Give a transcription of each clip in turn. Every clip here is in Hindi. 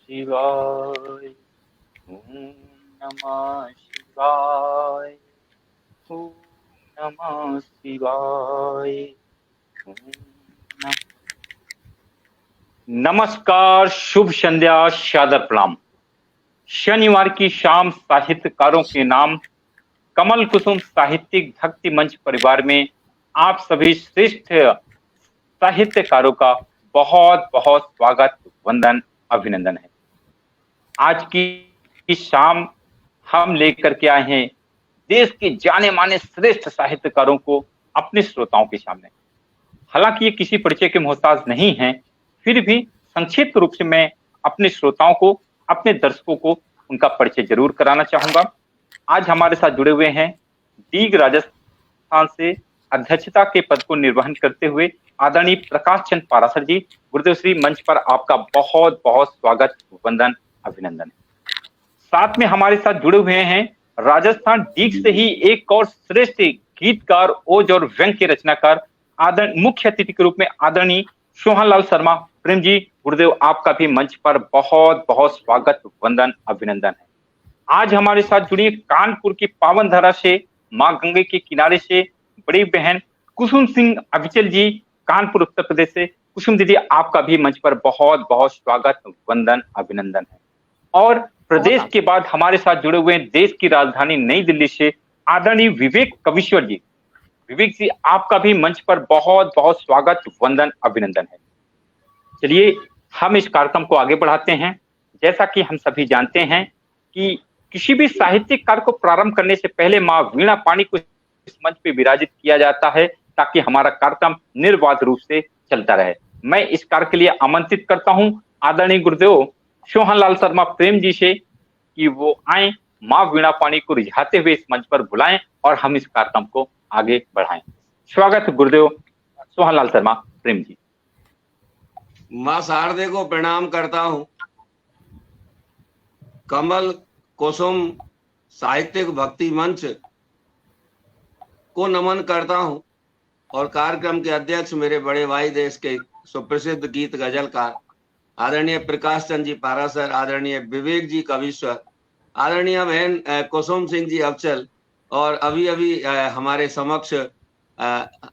शिवाय। ओम नमः शिवाय। ओम नमः शिवाय। ओम नमः। नमस्कार, शुभ संध्या, सादर प्रणाम। शनिवार की शाम साहित्यकारों के नाम कमल कुसुम साहित्यिक भक्ति मंच परिवार में आप सभी श्रेष्ठ साहित्यकारों का बहुत बहुत स्वागत, वंदन, अभिनंदन है। आज की शाम हम लेकर के आए हैं देश के जाने माने श्रेष्ठ साहित्यकारों को अपने श्रोताओं के सामने। हालांकि ये किसी परिचय के मोहताज नहीं हैं, फिर भी संक्षिप्त रूप से मैं अपने श्रोताओं को, अपने दर्शकों को उनका परिचय जरूर कराना चाहूंगा। आज हमारे साथ जुड़े हुए हैं दीग राजस्थान से अध्यक्षता के पद को निर्वहन करते हुए आदरणीय प्रकाश चंद पारासर जी। गुरुदेव श्री, मंच पर आपका बहुत बहुत स्वागत, वंदन, अभिनंदन। साथ में हमारे साथ जुड़े हुए हैं राजस्थान डीग से ही एक और श्रेष्ठ गीतकार, ओज और व्यंग्य के रचनाकार, मुख्य अतिथि के रूप में आदरणीय सोहनलाल शर्मा प्रेम जी। गुरुदेव, आपका भी मंच पर बहुत बहुत स्वागत, वंदन, अभिनंदन है। आज हमारे साथ जुड़ी कानपुर की पावन धरा से, मां गंगे के किनारे से बड़ी बहन कुसुम सिंह अविचल जी, कानपुर उत्तर प्रदेश से। कुसुम दीदी, आपका भी मंच पर बहुत बहुत स्वागत, वंदन, अभिनंदन है। और प्रदेश के बाद हमारे साथ जुड़े हुए हैं देश की राजधानी नई दिल्ली से आदरणीय विवेक कविश्वर जी। विवेक जी, आपका भी मंच पर बहुत बहुत स्वागत, वंदन, अभिनंदन है। चलिए हम इस कार्यक्रम को आगे बढ़ाते हैं। जैसा कि हम सभी जानते हैं कि किसी भी साहित्यिक कार्य को प्रारंभ करने से पहले मां वीणा पाणी को इस मंच पे विराजित किया जाता है ताकि हमारा कार्यक्रम निर्बाध रूप से चलता रहे। मैं इस कार्य के लिए आमंत्रित करता हूं आदरणीय गुरुदेव सोहनलाल शर्मा प्रेम जी से कि वो आए, मां वीणा पाणी को रिझाते हुए इस मंच पर बुलाएं और हम इस कार्यक्रम को आगे बढ़ाएं। स्वागत गुरुदेव सोहनलाल शर्मा प्रेम जी। मां शारदे को प्रणाम करता हूं। कमल कुसुम साहित्यिक भक्ति मंच को नमन करता हूं और कार्यक्रम के अध्यक्ष मेरे बड़े भाई, देश के सुप्रसिद्ध गीत गजलकार आदरणीय प्रकाश चंद जी पारासर, आदरणीय विवेक जी कविश्वर, आदरणीय बहन कुसुम सिंह जी अवचल, और अभी अभी हमारे समक्ष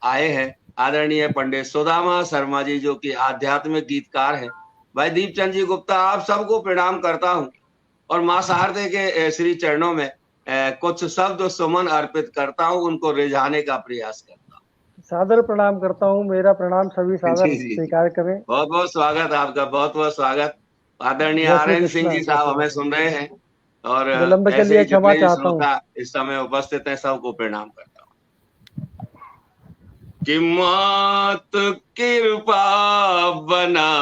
आए हैं आदरणीय पंडित सुदामा शर्मा जी, जो कि आध्यात्मिक गीतकार हैं। भाई दीपचंद जी गुप्ता, आप सबको प्रणाम करता हूं और मां शारदे के श्री चरणों में कुछ शब्द सुमन अर्पित करता हूं, उनको रिझाने का प्रयास करता हूं। सादर प्रणाम करता हूं। मेरा प्रणाम सभी सादर स्वीकार करें। बहुत बहुत स्वागत आपका, बहुत बहुत स्वागत। आदरणीय आर्यन सिंह जी साहब हमें सुन रहे हैं और विलंब के ऐसे लिए ही क्षमा जितने चाहता हूं। श्रोता इस समय उपस्थित हैं सबको प्रणाम करता हूं। कि मात कृपा बना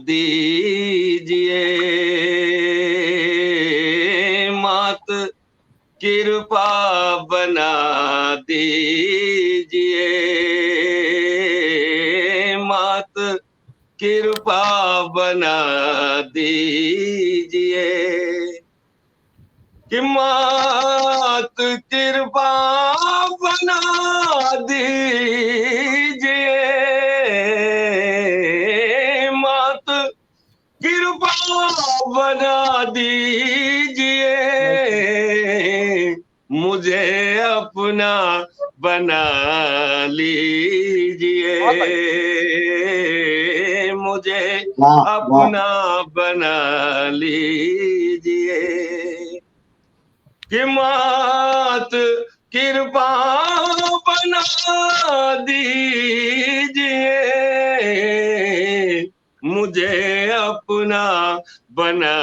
दीजिए, मात कृपा बना दीजिए, मात कृपा बना दीजिए, कि मात कृपा बना दीजिए, मात कृपा बना दीजिए, मुझे अपना बना लीजिए, मुझे अपना बना लीजिए, कि मात कृपा बना दीजिए, मुझे अपना बना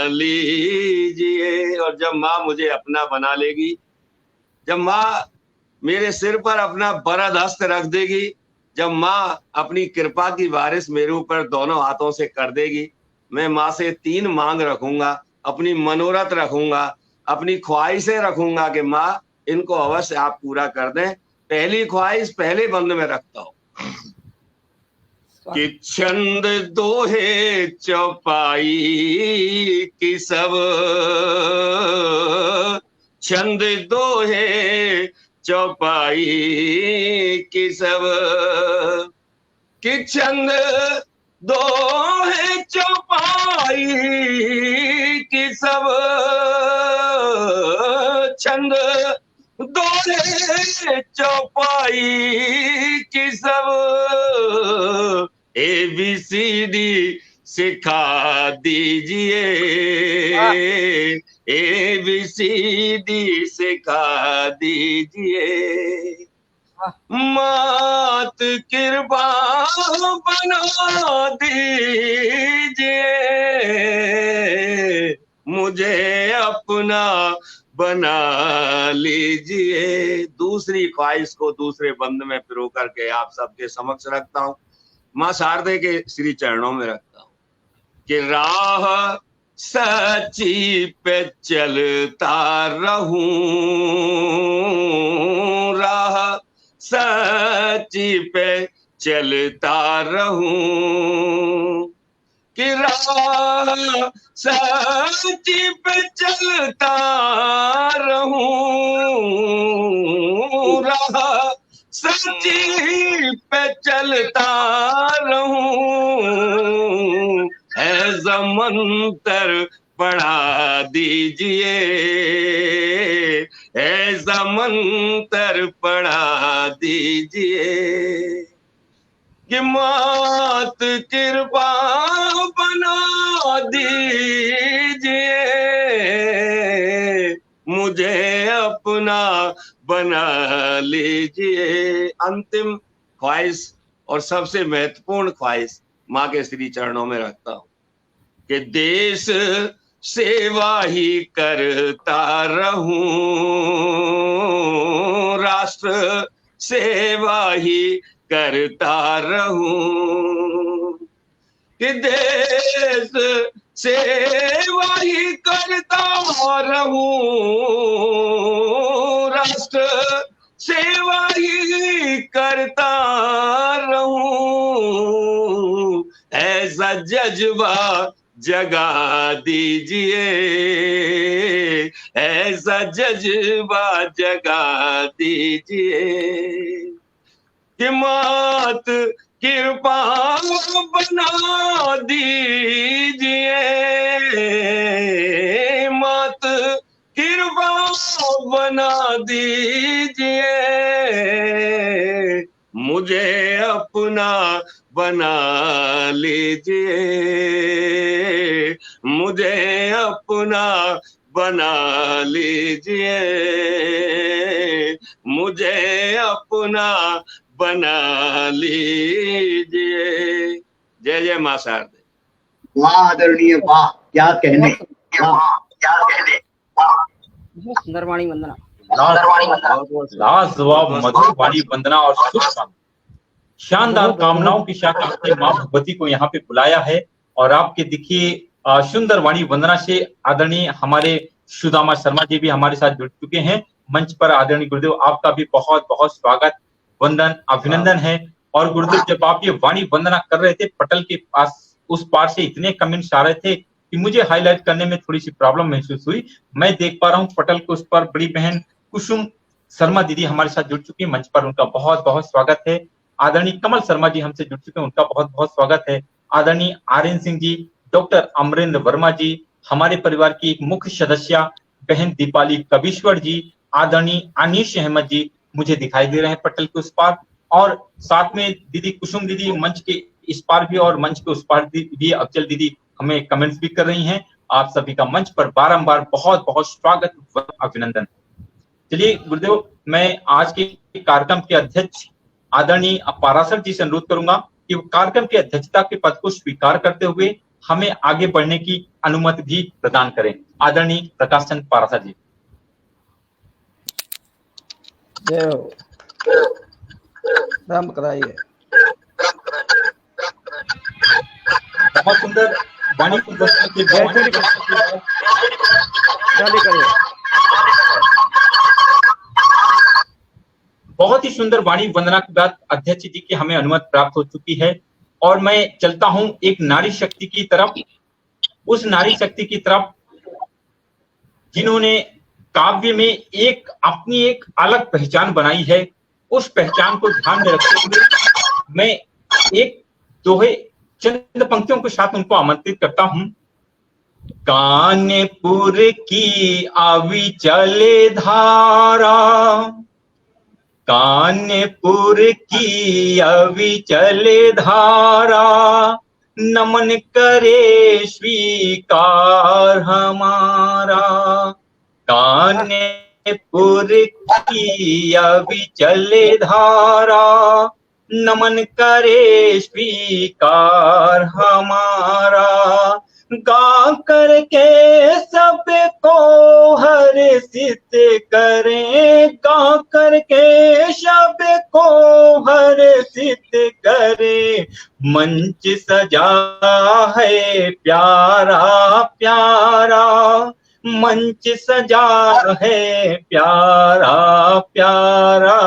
लीजिए। और जब माँ मुझे अपना बना लेगी, जब माँ मेरे सिर पर अपना वरद हस्त रख देगी, जब माँ अपनी कृपा की बारिश मेरे ऊपर दोनों हाथों से कर देगी, मैं माँ से 3 मांग रखूंगा, अपनी मनोरथ रखूंगा, अपनी ख्वाहिशें रखूंगा कि माँ इनको अवश्य आप पूरा कर दें। पहली ख्वाहिश पहले बंद में रखता हूं कि छंद दोहे चौपाई की सब, छंद दोहे चौपाई की सब, कि छंद दोहे चौपाई सब छंद दोहे चौपाई की सब ABCD सिखा दीजिए, ABCD सिखा दीजिए। मात कृपा बना दीजिए, मुझे अपना बना लीजिए। दूसरी ख्वाहिश को दूसरे बंद में पिरो करके आप सबके समक्ष रखता हूँ, मां शारदे के श्री चरणों में रखता हूँ कि राह सच्ची पे चलता रहूं, राह सच्ची पे चलता रहूं, कि राह सच्ची पे चलता रहूं, राह सच्ची पे चलता रहूं, ऐसा मंत्र पढ़ा दीजिए, ऐसा मंत्र पढ़ा दीजिए कि मात कृपा बना दीजिए, मुझे अपना बना लीजिए। अंतिम ख्वाहिश और सबसे महत्वपूर्ण ख्वाहिश माँ के श्री चरणों में रखता हूँ कि देश सेवा ही करता रहूं, राष्ट्र सेवा ही करता रहूं, कि देश सेवा ही करता रहूं, राष्ट्र सेवा ही करता रहूं, ऐसा जज्बा जगा दीजिए, ऐसा जज्बा जगा दीजिए कि मात कृपा बना दीजिए, मात कृपा बना दीजिए, मुझे अपना बना लीजिए, मुझे अपना बना लीजिए, मुझे अपना बना लीजिए। जय जय मां शारदे। वाह आदरणीय, वाह क्या कहने, वाह क्या कहने, सुंदर वाणी वंदना, लाजवाब मधुर वाणी वंदना और शुभ शानदार कामनाओं की शाखा आपने मां भगवती को यहाँ पे बुलाया है। और आपके देखिए सुंदर वाणी वंदना से आदरणीय हमारे सुदामा शर्मा जी भी हमारे साथ जुड़ चुके हैं मंच पर। आदरणीय गुरुदेव, आपका भी बहुत बहुत स्वागत, वंदन, अभिनंदन है। और गुरुदेव, जब आप ये वाणी वंदना कर रहे थे, पटल के पास उस पार से इतने कमेंट्स आ रहे थे कि मुझे हाईलाइट करने में थोड़ी सी प्रॉब्लम महसूस हुई। मैं देख पा रहा हूँ पटल के उस पर बड़ी बहन कुसुम शर्मा दीदी हमारे साथ जुड़ चुकी है मंच पर, उनका बहुत बहुत स्वागत है। आदरणीय कमल शर्मा जी हमसे जुड़ चुके हैं, उनका बहुत बहुत स्वागत है। आदरणीय आर्यन सिंह जी, डॉक्टर अमरेंद्र वर्मा जी, हमारे परिवार की एक मुख्य सदस्य बहन दीपाली कबीश्वर जी, आदरणीय अनीश अहमद जी मुझे दिखाई दे रहे हैं पटल के उस पार, और साथ में दीदी कुसुम दीदी मंच के इस पार भी और मंच के उस पार भी अफजल दीदी हमें कमेंट्स भी कर रही हैं। आप सभी का मंच पर बारंबार बहुत बहुत स्वागत व अभिनंदन। चलिए गुरुदेव, मैं आज के कार्यक्रम के अध्यक्ष आदरणीय पाराशर जी से अनुरोध करूंगा कि कार्यक्रम की अध्यक्षता के पद को स्वीकार करते हुए हमें आगे बढ़ने की अनुमति भी प्रदान करें। आदरणीय प्रकाश चंद पाराशर जी। जय हो, राम कराइए। बहुत सुंदर वाणी बहुत ही सुंदर वाणी वंदना के बाद अध्यक्ष जी की हमें अनुमति प्राप्त हो चुकी है। और मैं चलता हूं एक नारी शक्ति की तरफ, उस नारी शक्ति की तरफ जिन्होंने काव्य में अपनी एक अलग पहचान बनाई है। उस पहचान को ध्यान में रखते हुए मैं एक दोहे चंद पंक्तियों के साथ उनको आमंत्रित करता हूं कानपुर की अविचल धारा, कानपुर की अविचल धारा, नमन करे स्वीकार हमारा। कानपुर की अविचल धारा, नमन करे स्वीकार हमारा। गा करके सबको हर्षित करें, गा करके सबको हर्षित करें। मंच सजा है प्यारा प्यारा, मंच सजा है प्यारा प्यारा।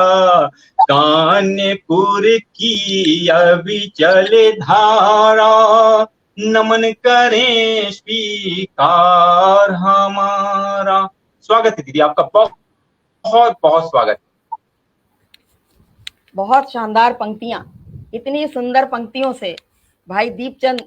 कानपुर की अविचल धारा, नमन करें स्वीकार हमारा। स्वागत है दीदी, आपका बहुत बहुत स्वागत। बहुत शानदार पंक्तियां, इतनी सुंदर पंक्तियों से भाई दीपचंद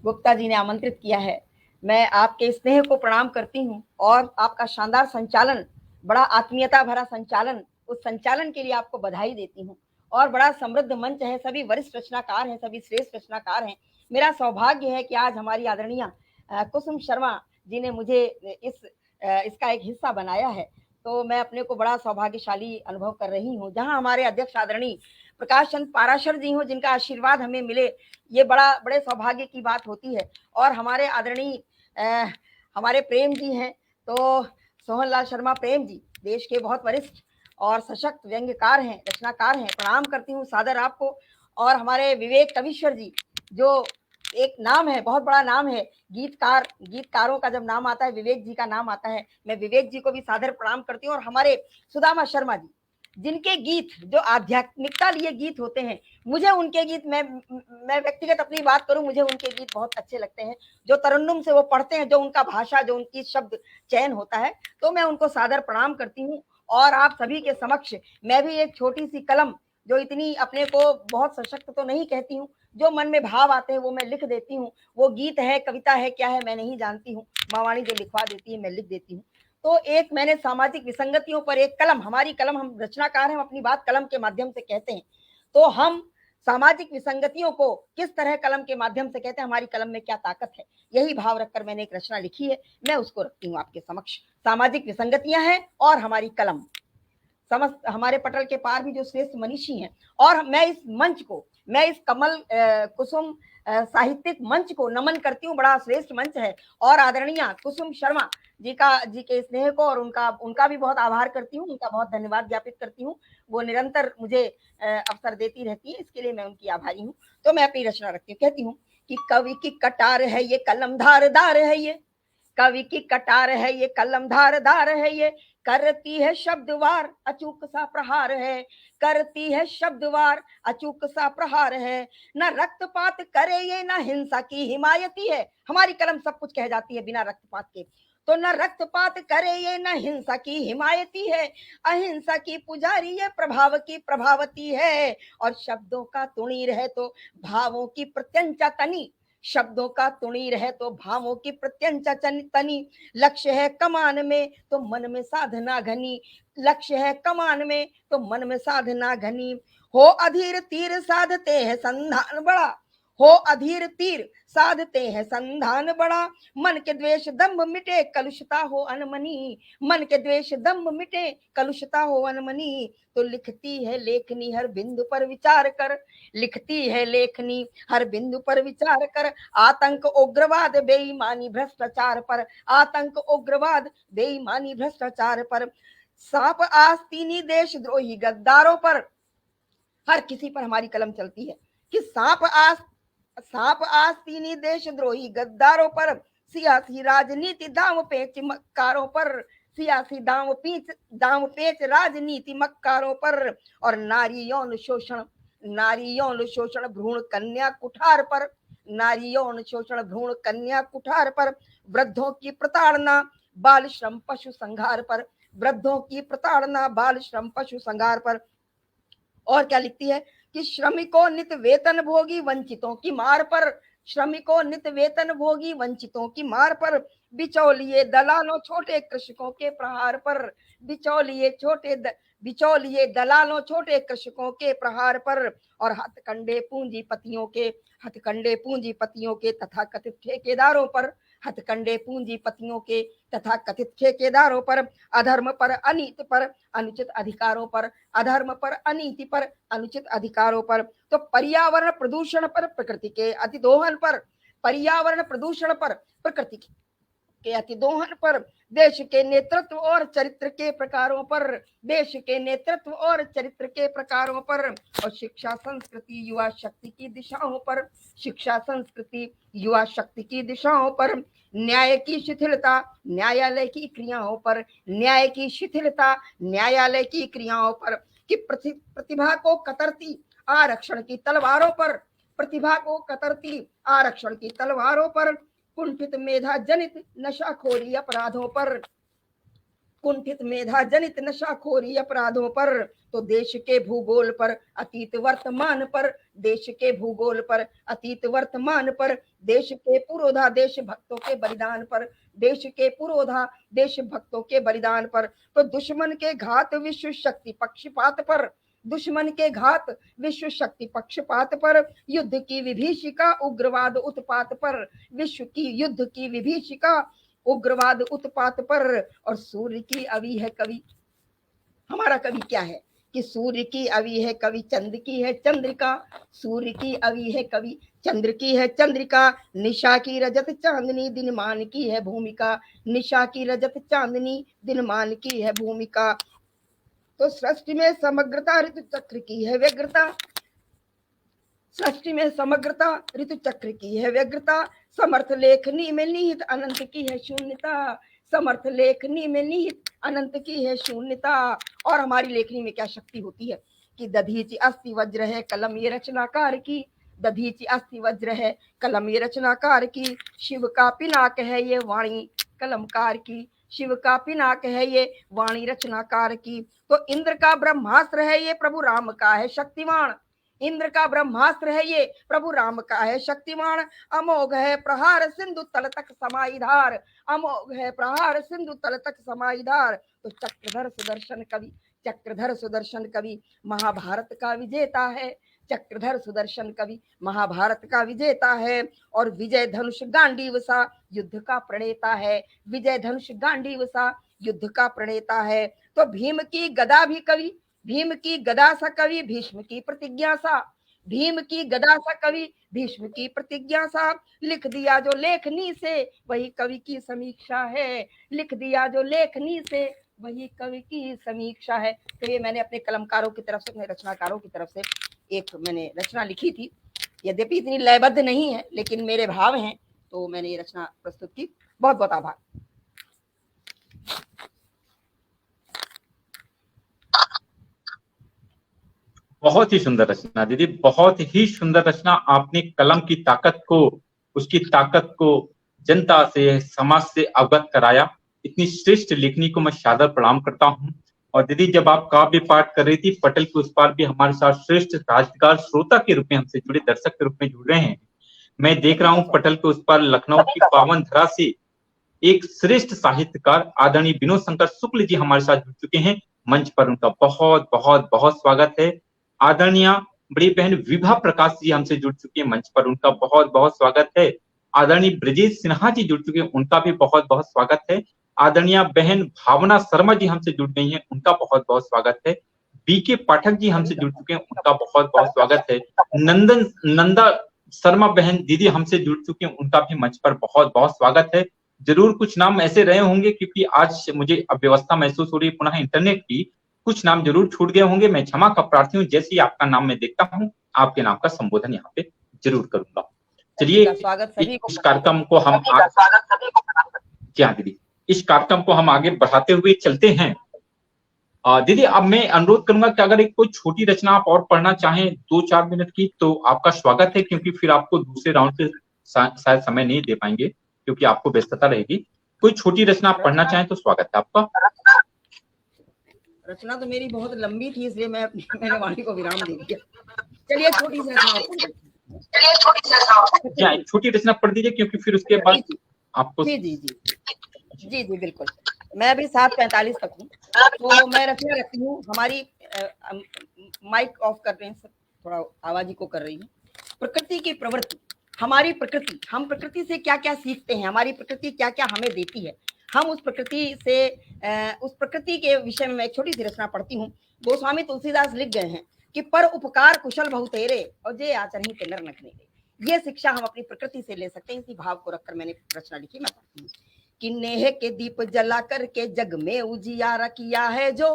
गुप्ता जी ने आमंत्रित किया है। मैं आपके स्नेह को प्रणाम करती हूं और आपका शानदार संचालन, बड़ा आत्मीयता भरा संचालन, उस संचालन के लिए आपको बधाई देती हूं। और बड़ा समृद्ध मंच है, सभी वरिष्ठ रचनाकार हैं, सभी श्रेष्ठ रचनाकार हैं। मेरा सौभाग्य है कि आज हमारी आदरणीय कुसुम शर्मा जी ने मुझे इसका एक हिस्सा बनाया है, तो मैं अपने को बड़ा सौभाग्यशाली अनुभव कर रही हूँ। जहाँ हमारे अध्यक्ष आदरणीय प्रकाश चंद पाराशर जी हो, जिनका आशीर्वाद हमें मिले, ये बड़े सौभाग्य की बात होती है। और हमारे आदरणीय हमारे प्रेम जी हैं, तो सोहन लाल शर्मा प्रेम जी देश के बहुत वरिष्ठ और सशक्त व्यंग्यकार हैं, रचनाकार हैं, प्रणाम करती हूँ सादर आपको। और हमारे विवेक कविश्वर जी, जो एक नाम है, बहुत बड़ा नाम है, गीतकारों का जब नाम आता है विवेक जी का नाम आता है, मैं विवेक जी को भी सादर प्रणाम करती हूँ। और हमारे सुदामा शर्मा जी, जिनके गीत जो आध्यात्मिकता लिए गीत होते हैं, मुझे उनके गीत, मैं व्यक्तिगत अपनी बात करूं, मुझे उनके गीत बहुत अच्छे लगते हैं। जो तरन्नुम से वो पढ़ते हैं, जो उनका भाषा, जो उनकी शब्द चयन होता है, तो मैं उनको सादर प्रणाम करती हूँ। और आप सभी के समक्ष मैं भी एक छोटी सी कलम, जो इतनी अपने को बहुत सशक्त तो नहीं कहती हूँ, जो मन में भाव आते हैं वो मैं लिख देती हूँ। वो गीत है, कविता है, क्या है मैं नहीं जानती हूँ, मावाणी जो लिखवा देती है मैं लिख देती हूँ। तो एक मैंने सामाजिक विसंगतियों पर एक कलम, हमारी कलम, हम रचनाकार हैं, हम अपनी बात कलम के माध्यम से कहते हैं, तो हम सामाजिक विसंगतियों को किस तरह कलम के माध्यम से कहते हैं, हमारी कलम में क्या ताकत है, यही भाव रखकर मैंने एक रचना लिखी है, मैं उसको रखती हूँ आपके समक्ष। सामाजिक विसंगतियां हैं और हमारी कलम, समस्त हमारे पटल के पार भी जो श्रेष्ठ मनीषी हैं। और मैं इस मंच को, मैं इस कमल कुसुम साहित्यिक मंच को नमन करती हूँ, बड़ा श्रेष्ठ मंच है। और आदरणीय कुसुम शर्मा जी के स्नेह को और उनका भी बहुत आभार करती हूँ, उनका बहुत धन्यवाद ज्ञापित करती हूँ। वो निरंतर मुझे अवसर देती रहती है, इसके लिए मैं उनकी आभारी हूँ। तो मैं अपनी रचना रखती हूँ, कहती हूँ कि कवि की कटार है ये, कलम धारदार है ये, कवि की कटार है ये, कलम धारदार है ये, करती है शब्दवार अचूक सा प्रहार है, करती है शब्दवार अचूक सा प्रहार है। न रक्तपात करे ये, न हिंसा की हिमायती है, हमारी कलम सब कुछ कह जाती है बिना रक्तपात के। तो न रक्तपात करे ये, न हिंसा की हिमायती है, अहिंसा की पुजारी है, प्रभाव की प्रभावती है। और शब्दों का तुणीर है तो भावों की प्रत्यंचा तनी, शब्दों का तुणीर है तो भावों की प्रत्यंचा तनी। लक्ष्य है कमान में तो मन में साधना घनी, लक्ष्य है कमान में तो मन में साधना घनी। हो अधीर तीर साधते हैं संधान बड़ा, हो अधीर तीर साधते हैं संधान बड़ा। मन के द्वेष दंभ मिटे कलुषता हो अनमनी, मन के द्वेष दंभ मिटे कलुषता हो अनमनी। तो लिखती है लेखनी हर बिंदु पर विचार कर, लिखती है लेखनी हर बिंदु पर विचार कर। आतंक उग्रवाद बेईमानी भ्रष्टाचार पर, आतंक उग्रवाद बेईमानी भ्रष्टाचार पर। सांप आस्तीनी देशद्रोही गद्दारों पर, हर किसी पर हमारी कलम चलती है कि सांप आस्तीनी देशद्रोही गद्दारों पर, सियासी राजनीति दांव पेच मक्कारों पर, सियासी दांव पेच राजनीति मक्कारों पर। और नारी यौन शोषण भ्रूण कन्या कुठार पर, नारी यौन शोषण भ्रूण कन्या कुठार पर। वृद्धों की प्रताड़ना बाल श्रम पशु संहार पर, वृद्धों की प्रताड़ना बाल श्रम पशु संहार पर। और क्या लिखती है कि श्रमिकों नित वेतन भोगी वंचितों की मार पर, श्रमिकों नित वेतन भोगी वंचितों की मार पर, बिचौलिए दलालों छोटे कृषकों के प्रहार पर, बिचौलिए दलालों छोटे कृषकों के प्रहार पर, और हथकंडे पूंजीपतियों के तथा कथित ठेकेदारों पर, हथकंडे पूंजीपतियों के तथा कथित ठेकेदारों पर, अधर्म पर अनीति पर अनुचित अधिकारों पर, अधर्म पर अनीति पर अनुचित अधिकारों पर, तो पर्यावरण प्रदूषण पर, प्रकृति के अतिदोहन पर, पर्यावरण प्रदूषण पर, प्रकृति के अतिदोहन पर, देश के नेतृत्व और चरित्र के प्रकारों पर, देश के नेतृत्व और चरित्र के प्रकारों पर, और शिक्षा संस्कृति युवा शक्ति की दिशाओं पर, शिक्षा संस्कृति युवा शक्ति की दिशाओं पर, न्याय की शिथिलता न्यायालय की क्रियाओं पर, न्याय की शिथिलता न्यायालय की क्रियाओं पर, कि प्रतिभा को कतरती आरक्षण की तलवारों पर, प्रतिभा को कतरती आरक्षण की तलवारों पर, कुंठित मेधा जनित नशाखोरी अपराधों पर, कुंठित मेधा जनित नशाखोरी अपराधों पर, तो देश के भूगोल पर अतीत वर्तमान पर, देश के भूगोल पर अतीत वर्तमान पर, देश के पुरोधा देशभक्तों के बलिदान पर, देश के पुरोधा देशभक्तों के बलिदान पर, तो दुश्मन के घात विश्व शक्ति पक्षपात पर, दुश्मन के घात विश्व शक्ति पक्षपात पर, युद्ध की विभीषिका उग्रवाद उत्पात पर, विश्व की युद्ध की विभीषिका उग्रवाद उत्पात पर, और सूर्य की अवी है कवि, हमारा कवि क्या है कि सूर्य की अवी है कवि, चंद्र की है चंद्रिका, सूर्य की अवी है कवि, चंद्र की है चंद्रिका, निशा की रजत चांदनी दिनमान की है भूमिका, निशा की रजत चांदनी दिनमान की है भूमिका, तो सृष्टि में समग्रता ऋतु चक्र की है व्यग्रता, सृष्टि में समग्रता ऋतु चक्र की है व्यग्रता, समर्थ लेखनी में निहित अनंत की है शून्यता, समर्थ लेखनी में निहित अनंत की है शून्यता। और हमारी लेखनी में क्या शक्ति होती है कि दधीचि अस्थि वज्र है कलम ये रचनाकार की, दधीचि अस्थि वज्र है कलम ये रचनाकार की, शिव का पिनाक है ये वाणी कलमकार की, शिव का पिनाक है ये वाणी रचनाकार की, तो इंद्र का ब्रह्मास्त्र है ये प्रभु राम का है शक्तिमान, इंद्र का ब्रह्मास्त्र है ये प्रभु राम का है शक्तिमान, अमोघ है प्रहार सिंधु तल तक समाईधार, अमोघ है प्रहार सिंधु तल तक समाईधार, तो चक्रधर सुदर्शन कवि, चक्रधर सुदर्शन कवि महाभारत का विजेता है, चक्रधर सुदर्शन कवि महाभारत का विजेता है, और विजय धनुष गांडीव सा युद्ध का प्रणेता है, विजय धनुष गांडीव सा युद्ध का प्रणेता है, तो भीम की गदा भी कवि, भीम की गदा सा कवि भीष्म की प्रतिज्ञा सा, भीम की गदा सा कवि भीष्म की प्रतिज्ञा सा, लिख दिया जो लेखनी से वही कवि की समीक्षा है, लिख दिया जो लेखनी से वही कवि की समीक्षा है। तो ये मैंने अपने कलमकारों की तरफ से, अपने रचनाकारों की तरफ से एक मैंने रचना लिखी थी, यद्यपि इतनी लयबद्ध नहीं है लेकिन मेरे भाव हैं, तो मैंने ये रचना प्रस्तुत की। बहुत बहुत आभार। बहुत ही सुंदर रचना दीदी, बहुत ही सुंदर रचना। आपने कलम की ताकत को, उसकी ताकत को जनता से, समाज से अवगत कराया। इतनी श्रेष्ठ लेखनी को मैं सादर प्रणाम करता हूँ। और दीदी, जब आप काव्य पाठ कर रही थी, पटल के उस पार भी हमारे साथ श्रेष्ठ साहित्यकार श्रोता के रूप में हमसे जुड़े, दर्शक के रूप में जुड़ रहे हैं। मैं देख रहा हूँ पटल के उस पार लखनऊ की पावन धरा से एक श्रेष्ठ साहित्यकार आदरणीय विनोद शंकर शुक्ल जी हमारे साथ जुड़ चुके हैं। मंच पर उनका बहुत बहुत बहुत स्वागत है। आदरणीय बड़ी बहन विभा प्रकाश जी हमसे जुड़ चुके हैं, मंच पर उनका बहुत बहुत स्वागत है। आदरणीय ब्रजेश सिन्हा जी जुड़ चुके हैं, उनका भी बहुत बहुत स्वागत है। आदरणीय बहन भावना शर्मा जी हमसे जुड़ गई हैं, उनका बहुत बहुत स्वागत है। बीके पाठक जी हमसे जुड़ चुके हैं, उनका बहुत बहुत स्वागत है। नंदा शर्मा बहन दीदी हमसे जुड़ चुके हैं, उनका भी मंच पर बहुत बहुत स्वागत है। जरूर कुछ नाम ऐसे रहे होंगे क्योंकि आज मुझे अव्यवस्था महसूस हो रही है पुनः इंटरनेट की, कुछ नाम जरूर छूट गए होंगे, मैं क्षमा का प्रार्थी हूँ। जैसे ही आपका नाम मैं देखता हूँ, आपके नाम का संबोधन यहाँ पे जरूर करूंगा। चलिए, इस कार्यक्रम को हम दीदी, इस कार्यक्रम को हम आगे बढ़ाते हुए चलते हैं। दीदी, अब मैं अनुरोध करूंगा कि अगर एक कोई छोटी रचना आप और पढ़ना चाहें 2-4 मिनट की, तो आपका स्वागत है, क्योंकि फिर आपको दूसरे राउंड पे शायद समय नहीं दे पाएंगे क्योंकि आपको व्यस्तता रहेगी। कोई छोटी रचना आप पढ़ना चाहें तो स्वागत है आपका। रचना तो मेरी बहुत लंबी थी, इसलिए मैंने वाणी को विराम दे दिया। चलिए छोटी सी रचना जी हाँ, एक छोटी रचना पढ़ दीजिए, क्योंकि फिर उसके बाद आपको जी जी जी जी जी बिल्कुल। मैं अभी 7:45 तक हूँ, तो मैं रचना रखती हूँ। हमारी माइक ऑफ कर रहे हैं सब, थोड़ा आवाज ही को कर रही है। प्रकृति की प्रवृत्ति, हमारी प्रकृति, हम प्रकृति से क्या क्या सीखते हैं, हमारी प्रकृति क्या क्या हमें देती है, हम उस प्रकृति से उस प्रकृति के विषय में मैं एक छोटी सी रचना पढ़ती हूँ। गोस्वामी तुलसीदास लिख गए हैं कि पर उपकार कुशल बहु तेरे और जे आचरण के नर नखने दे। ये शिक्षा हम अपनी प्रकृति से ले सकते हैं। इसी भाव को रखकर मैंने रचना लिखी। मैं पढ़ती हूँ कि नेह के दीप जला करके जग में उजियारा किया है जो,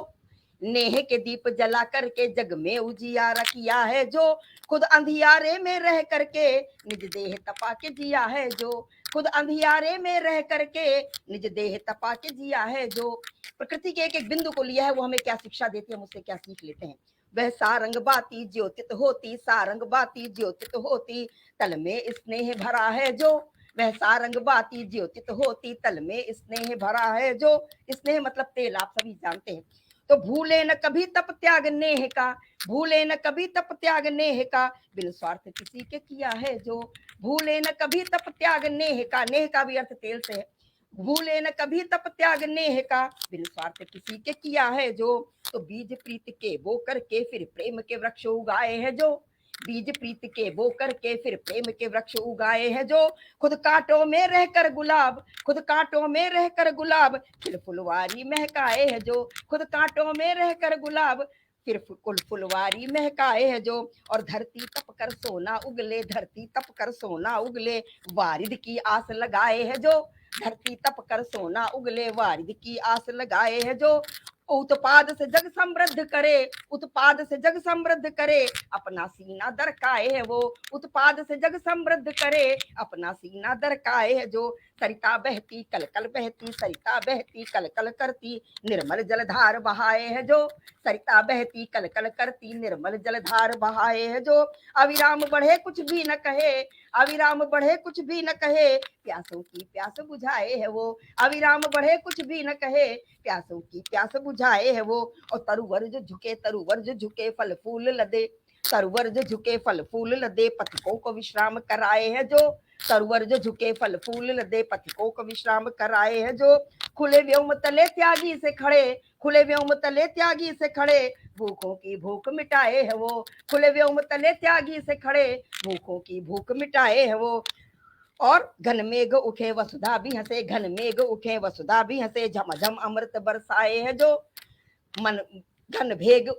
नेह के दीप जला करके जग में उजियारा किया है जो, खुद अंधियारे में रह करके निज देह तपा के जिया है जो, खुद अंधियारे में रह करके निज देह तपा के जिया है जो। प्रकृति के एक एक बिंदु को लिया है, वो हमें क्या शिक्षा देती है, हम उससे क्या सीख लेते हैं। वह सारंग बाती ज्योतित होती, सारंग बाती ज्योतित होती, तल में स्नेह भरा है जो, वह सारंग बाती ज्योतित होती, तल में स्नेह भरा है जो। स्नेह मतलब तेल, आप सभी जानते हैं। तो भूले न कभी तप त्याग नेह का, भूले न कभी तप त्याग नेह का, बिन स्वार्थ किसी के किया है जो। भूले न कभी तप त्याग नेह का, नेह का भी अर्थ तेल से है। भूले न कभी तप त्याग नेह का, बिन स्वार्थ किसी के किया है जो। तो बीज प्रीत के बो करके फिर प्रेम के वृक्ष उगाए हैं जो, बीज प्रीत के बो करके फिर प्रेम के वृक्ष उगाए हैं जो। खुद कांटों में रहकर गुलाब, खुद कांटों में रहकर गुलाब, फिर फुलवारी महकाए है जो। खुद कांटों में रहकर गुलाब, फिर फुलवारी महकाए है जो। और धरती तप कर सोना उगले, धरती तप कर सोना उगले, वारिद की आस लगाए है जो। धरती तप कर सोना उगले, वारिद की आस लगाए है जो। उत्पाद से जग समृद्ध करे, उत्पाद से जग समृद्ध करे, अपना सीना दरकाए है वो। उत्पाद से जग समृद्ध करे, अपना सीना दरकाए है जो। सरिता बहती कल कल बहती, सरिता बहती कल कल करती, निर्मल जलधार बहाए है जो। सरिता बहती कल कल करती, निर्मल जलधार बहाए है जो। अविराम बढ़े कुछ भी न कहे, अविराम बढ़े कुछ भी न कहे, प्यासों की प्यास बुझाए है वो। अविराम बढ़े कुछ भी न कहे, प्यासों की प्यास बुझाए है वो। और तरुवर जो झुके, तरुवर जो झुके फल फूल लदे, तरुवर जो झुके फल फूल लदे, पथिकों को विश्राम कराए है जो। तरुवर जो झुके फल फूल लदे, पथिकों को विश्राम कराए है जो। खुले व्योम तले त्यागी से खड़े, खुले व्योम तले त्यागी से खड़े, भूखों की भूख मिटाए है वो। खुले व्योम तले त्यागी से खड़े, भूखों की भूख मिटाए है वो। और घन मेघ उठे वसुधा भी हंसे, घन मेघ उठे वसुधा भी हंसे, झमझम अमृत बरसाए है जो। मन घन मेघ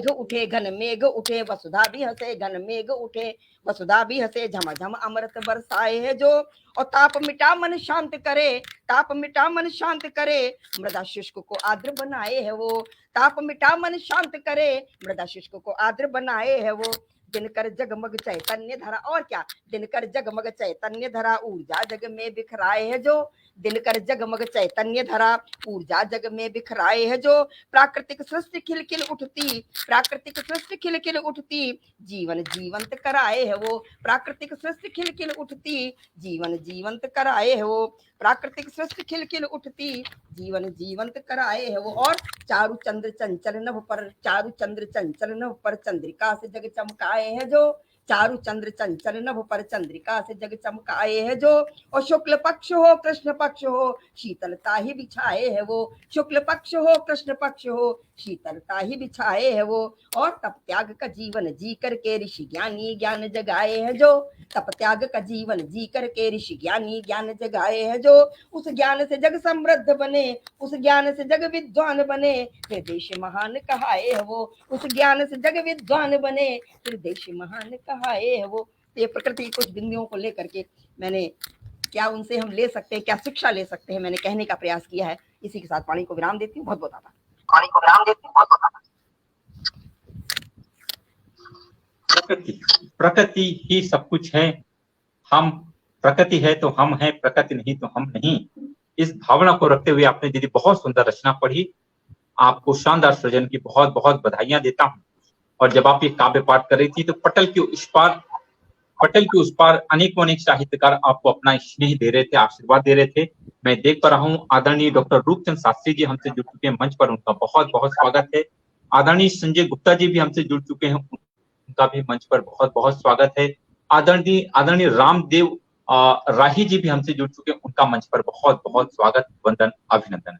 उठे, घन मेघ उठे वसुधा भी हंसे, घन मेघ उठे वसुधा भी हंसे, झमझम अमृत बरसाए है जो। और ताप मिटा मन शांत करे, ताप मिटा मन शांत करे, मृदा शुष्क को आर्द्र बनाए है वो। ताप मिटा मन शांत करे, मृदा शुष्क को आर्द्र बनाए है वो। दिनकर जगमग चैतन्य धरा, और क्या, दिनकर जगमग चैतन्य धरा, ऊर्जा जग में बिखराए है जो। दिनकर जगमग चैतन्य धरा, ऊर्जा जग में बिखराए है जो। प्राकृतिक सृष्टि खिलखिल उठती, प्राकृतिक सृष्टि खिलखिल उठती, जीवन जीवंत कराए है वो। प्राकृतिक सृष्टि खिलखिल उठती, जीवन जीवंत कराए है वो। प्राकृतिक सृष्टि खिलखिल उठती, जीवन जीवंत कराए है वो। और चारु चंद्र चंचल नभ पर, चारु चंद्र चंचल नभ पर, चंद्रिका से जग चमकाए है जो। चारु चंद्र चंचल नभ पर, चंद्रिका से जग चमकाए है जो। और शुक्ल पक्ष हो कृष्ण पक्ष हो, शीतलता ही बिछाए है वो। शुक्ल पक्ष हो कृष्ण पक्ष हो, शीतलता ही बिछाए है वो। और तप त्याग का जीवन जी करके ऋषि ज्ञानी ज्ञान जगाए है जो। तप त्याग का जीवन जी करके ऋषि ज्ञानी ज्ञान जगाए है जो। उस ज्ञान से जग समृद्ध बने, उस ज्ञान से जग विद्वान बने, फिर देश महान कहाए है वो। उस ज्ञान से जग विद्वान बने, फिर देश महान कहाए है वो। ये प्रकृति की कुछ बिंदुओं को लेकर के मैंने क्या उनसे हम ले सकते हैं, क्या शिक्षा ले सकते हैं, मैंने कहने का प्रयास किया है। इसी के साथ वाणी को विराम देती हूँ। बहुत बहुत आभार। वाणी को विराम देती हूँ। बहुत बहुत आभार। प्रकृति ही सब कुछ है। हम प्रकृति है तो हम हैं, प्रकृति नहीं तो हम नहीं। इस भावना को रखते हुए आपने दीदी बहुत सुंदर रचना पढ़ी। आपको शानदार सृजन की बहुत बहुत बधाइयां देता हूं। और जब आप ये काव्य पाठ कर रही थी तो पटल के उस पार अनेकों अनेक साहित्यकार आपको अपना स्नेह दे रहे थे, आशीर्वाद दे रहे थे। मैं देख पा रहा हूँ आदरणीय डॉक्टर रूपचंद शास्त्री जी हमसे जुड़ चुके हैं मंच पर, उनका बहुत बहुत स्वागत है। आदरणीय संजय गुप्ता जी भी हमसे जुड़ चुके हैं, उनका भी मंच पर बहुत बहुत स्वागत है। आदरणीय रामदेव राही जी भी हमसे जुड़ चुके हैं। उनका मंच पर बहुत बहुत स्वागत, वंदन, अभिनंदन।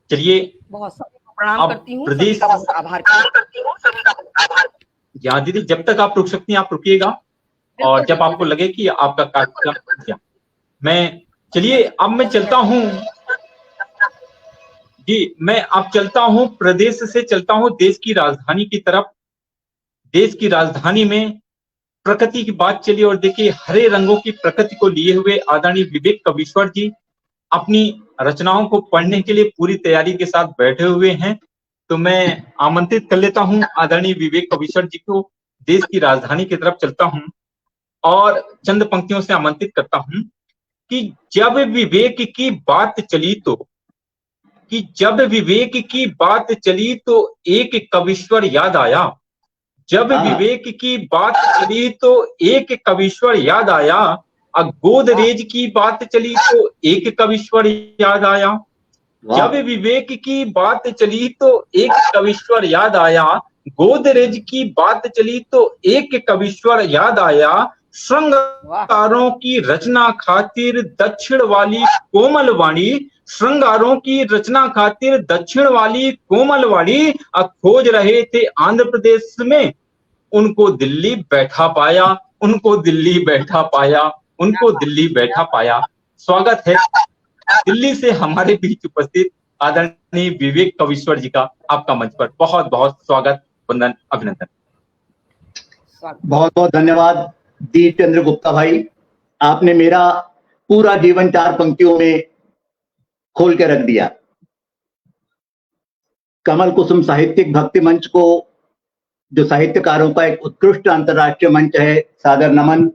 चलिए, बहुत सभी को प्रणाम अब करती हूँ, प्रदेश- सभी का बहुत आभार करती हूँ। यहाँ दीदी जब तक आप रुक सकती हैं आप रुकिएगा, और जब आपको लगे कि आपका कार्यक्रम मैं चलिए अब मैं चलता हूँ जी, मैं अब चलता हूँ प्रदेश से चलता हूँ देश की राजधानी की तरफ। देश की राजधानी में प्रकृति की बात चली, और देखिए हरे रंगों की प्रकृति को लिए हुए आदरणीय विवेक कवीश्वर जी अपनी रचनाओं को पढ़ने के लिए पूरी तैयारी के साथ बैठे हुए हैं। तो मैं आमंत्रित कर लेता हूं आदरणीय विवेक कवीश्वर जी को। देश की राजधानी की तरफ चलता हूं और चंद पंक्तियों से आमंत्रित करता हूं कि जब विवेक की बात चली तो एक कवीश्वर याद आया। जब विवेक की बात चली तो एक कवीश्वर याद आया, गोदरेज की बात चली तो एक कवीश्वर याद आया। जब विवेक की बात चली तो एक कवीश्वर याद आया, गोदरेज की बात चली तो एक कवीश्वर याद आया। श्रृंगारों की रचना खातिर दक्षिण वाली कोमल वाणी, श्रृंगारों की रचना खातिर दक्षिण वाली कोमल वाणी खोज रहे थे आंध्र प्रदेश में, उनको दिल्ली बैठा पाया, उनको दिल्ली बैठा पाया, उनको दिल्ली बैठा पाया। स्वागत है दिल्ली से हमारे बीच उपस्थित आदरणीय विवेक कवीश्वर जी का आपका मंच पर बहुत बहुत स्वागत, वंदन, अभिनंदन। बहुत बहुत धन्यवाद दीप चंद्र गुप्ता भाई, आपने मेरा पूरा जीवन 4 पंक्तियों में खोल के रख दिया। कमल कुसुम साहित्यिक भक्ति मंच को, जो साहित्यकारों का एक उत्कृष्ट अंतर्राष्ट्रीय मंच है, सादर नमन।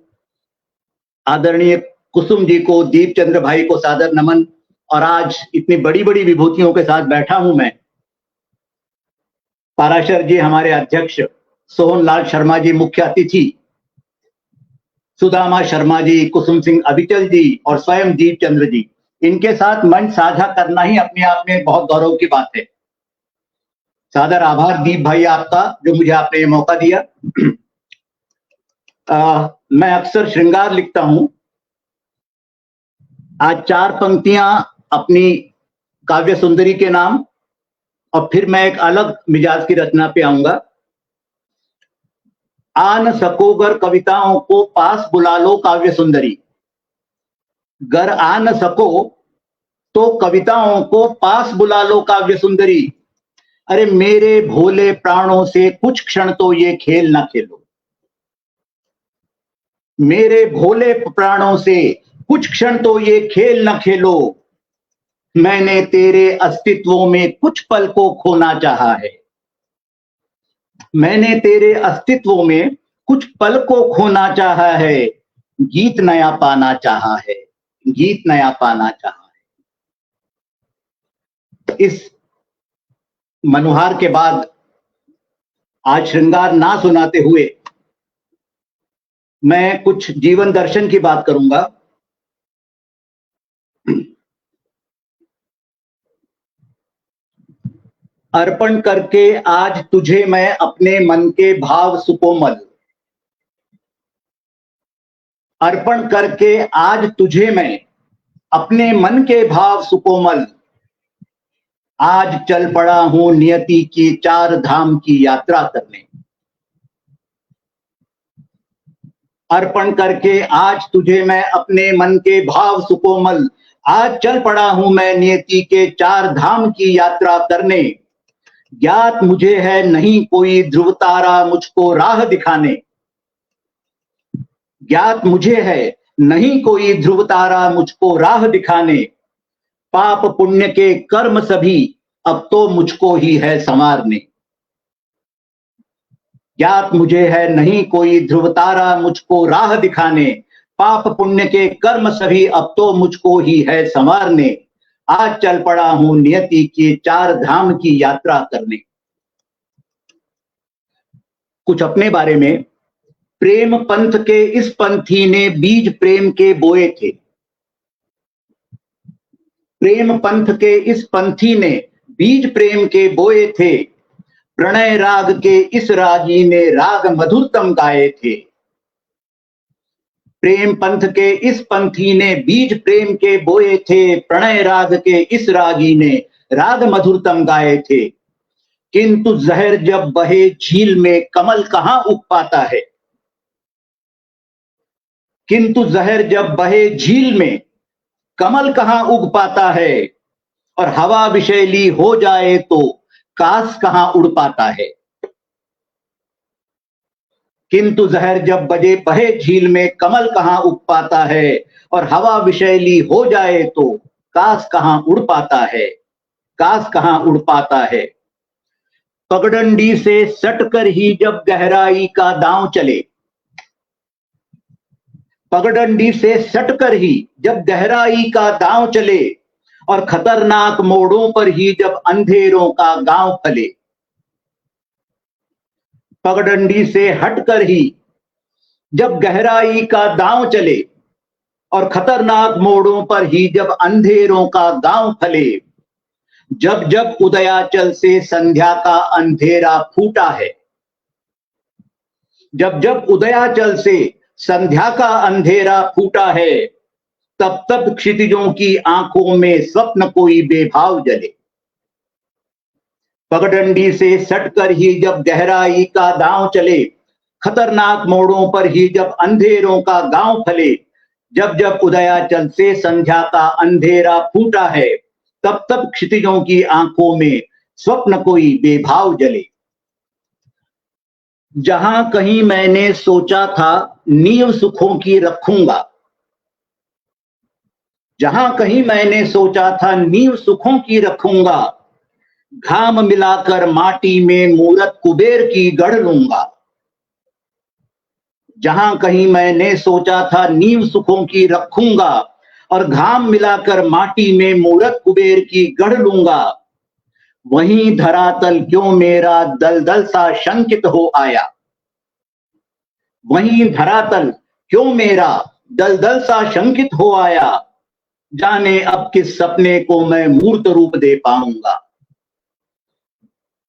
आदरणीय कुसुम जी को, दीप चंद्र भाई को सादर नमन। और आज इतनी बड़ी बड़ी विभूतियों के साथ बैठा हूं मैं। पाराशर जी हमारे अध्यक्ष, सोहनलाल शर्मा जी मुख्य अतिथि, सुदामा शर्मा जी, कुसुम सिंह अभिचल जी और स्वयं दीप चंद्र जी, इनके साथ मंच साझा करना ही अपने आप में बहुत गौरव की बात है। सादर आभार दीप भाई आपका, जो मुझे आपने ये मौका दिया। मैं अक्सर श्रृंगार लिखता हूं। आज 4 पंक्तियां अपनी काव्य सुंदरी के नाम, और फिर मैं एक अलग मिजाज की रचना पे आऊंगा। आन सकोगर कविताओं को पास बुला लो काव्य सुंदरी, गर आ न सको तो कविताओं को पास बुला लो काव्य सुंदरी। अरे मेरे भोले प्राणों से कुछ क्षण तो ये खेल ना खेलो, मेरे भोले प्राणों से कुछ क्षण तो ये खेल ना खेलो। मैंने तेरे अस्तित्वों में कुछ पल को खोना चाहा है, मैंने तेरे अस्तित्वों में कुछ पल को खोना चाहा है। गीत नया पाना चाहा है, गीत नया पाना चाहा है। इस मनोहार के बाद आज श्रृंगार ना सुनाते हुए मैं कुछ जीवन दर्शन की बात करूंगा। अर्पण करके आज तुझे मैं अपने मन के भाव सुकोमल, अर्पण करके आज तुझे मैं अपने मन के भाव सुकोमल। आज चल पड़ा हूं नियति की 4 धाम की यात्रा करने, अर्पण करके आज तुझे मैं अपने मन के भाव सुकोमल। आज चल पड़ा हूं मैं नियति के 4 धाम की यात्रा करने। ज्ञात मुझे है नहीं कोई ध्रुव तारा मुझको राह दिखाने, ज्ञात मुझे है नहीं कोई ध्रुव तारा मुझको राह दिखाने। पाप पुण्य के कर्म सभी अब तो मुझको ही है संवारने, ज्ञात मुझे है नहीं कोई ध्रुव तारा मुझको राह दिखाने। पाप पुण्य के कर्म सभी अब तो मुझको ही है संवारने। आज चल पड़ा हूं नियति के 4 धाम की यात्रा करने। कुछ अपने बारे में। प्रेम पंथ के इस पंथी ने बीज प्रेम के बोए थे, प्रेम पंथ के इस पंथी ने बीज प्रेम के बोए थे। प्रणय राग के इस रागी ने राग मधुरतम गाए थे, प्रेम पंथ के इस पंथी ने बीज प्रेम के बोए थे, प्रणय राग के इस रागी ने राग मधुरतम गाए थे। किंतु जहर जब बहे झील में कमल कहां उग पाता है, किंतु जहर जब बहे झील में कमल कहां उग पाता है, और हवा विषैली हो जाए तो कास कहां उड़ पाता है। किंतु जहर जब बहे झील में कमल कहां उग पाता है, और हवा विषैली हो जाए तो कास कहां उड़ पाता है, कास कहां उड़ पाता है। पगडंडी से सटकर ही जब गहराई का दांव चले, पगडंडी से सटकर ही जब गहराई का दांव चले, और खतरनाक मोड़ों पर ही जब अंधेरों का गांव फले। पगडंडी से हटकर ही जब गहराई का दांव चले, और खतरनाक मोड़ों पर ही जब अंधेरों का गांव फले। जब जब उदयाचल से संध्या का अंधेरा फूटा है, जब जब उदयाचल से संध्या का अंधेरा फूटा है, तब तब क्षितिजों की आंखों में स्वप्न कोई बेभाव जले। पगडंडी से सटकर ही जब गहराई का दांव चले, खतरनाक मोड़ों पर ही जब अंधेरों का गांव फले। जब जब उदयाचल से संध्या का अंधेरा फूटा है, तब तब क्षितिजों की आंखों में स्वप्न कोई बेभाव जले। जहां कहीं मैंने सोचा था नींव सुखों की रखूंगा, जहां कहीं मैंने सोचा था नींव सुखों की रखूंगा, घाम मिलाकर माटी में मूरत कुबेर की गढ़ लूंगा। जहां कहीं मैंने सोचा था नींव सुखों की रखूंगा, और घाम मिलाकर माटी में मूरत कुबेर की गढ़ लूंगा, वहीं धरातल क्यों मेरा दलदल सा शंकित हो आया, वहीं धरातल क्यों मेरा दलदल सा शंकित हो आया। जाने अब किस सपने को मैं मूर्त रूप दे पाऊंगा,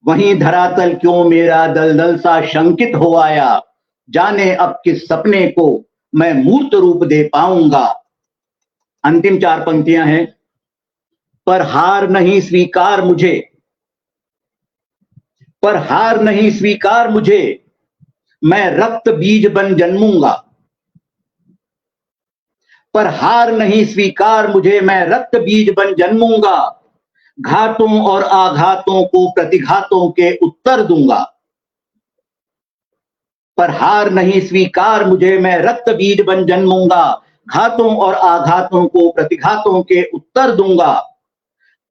वहीं धरातल क्यों मेरा दलदल सा शंकित हो आया। जाने अब किस सपने को मैं मूर्त रूप दे पाऊंगा। अंतिम 4 पंक्तियां हैं। पर हार नहीं स्वीकार मुझे, पर हार नहीं स्वीकार मुझे, मैं रक्त बीज बन जन्मूंगा। पर हार नहीं स्वीकार मुझे, मैं रक्त बीज बन जन्मूंगा। घातों और आघातों को प्रतिघातों के उत्तर दूंगा। पर हार नहीं स्वीकार मुझे, मैं रक्त बीज बन जन्मूंगा। घातों और आघातों को प्रतिघातों के उत्तर दूंगा।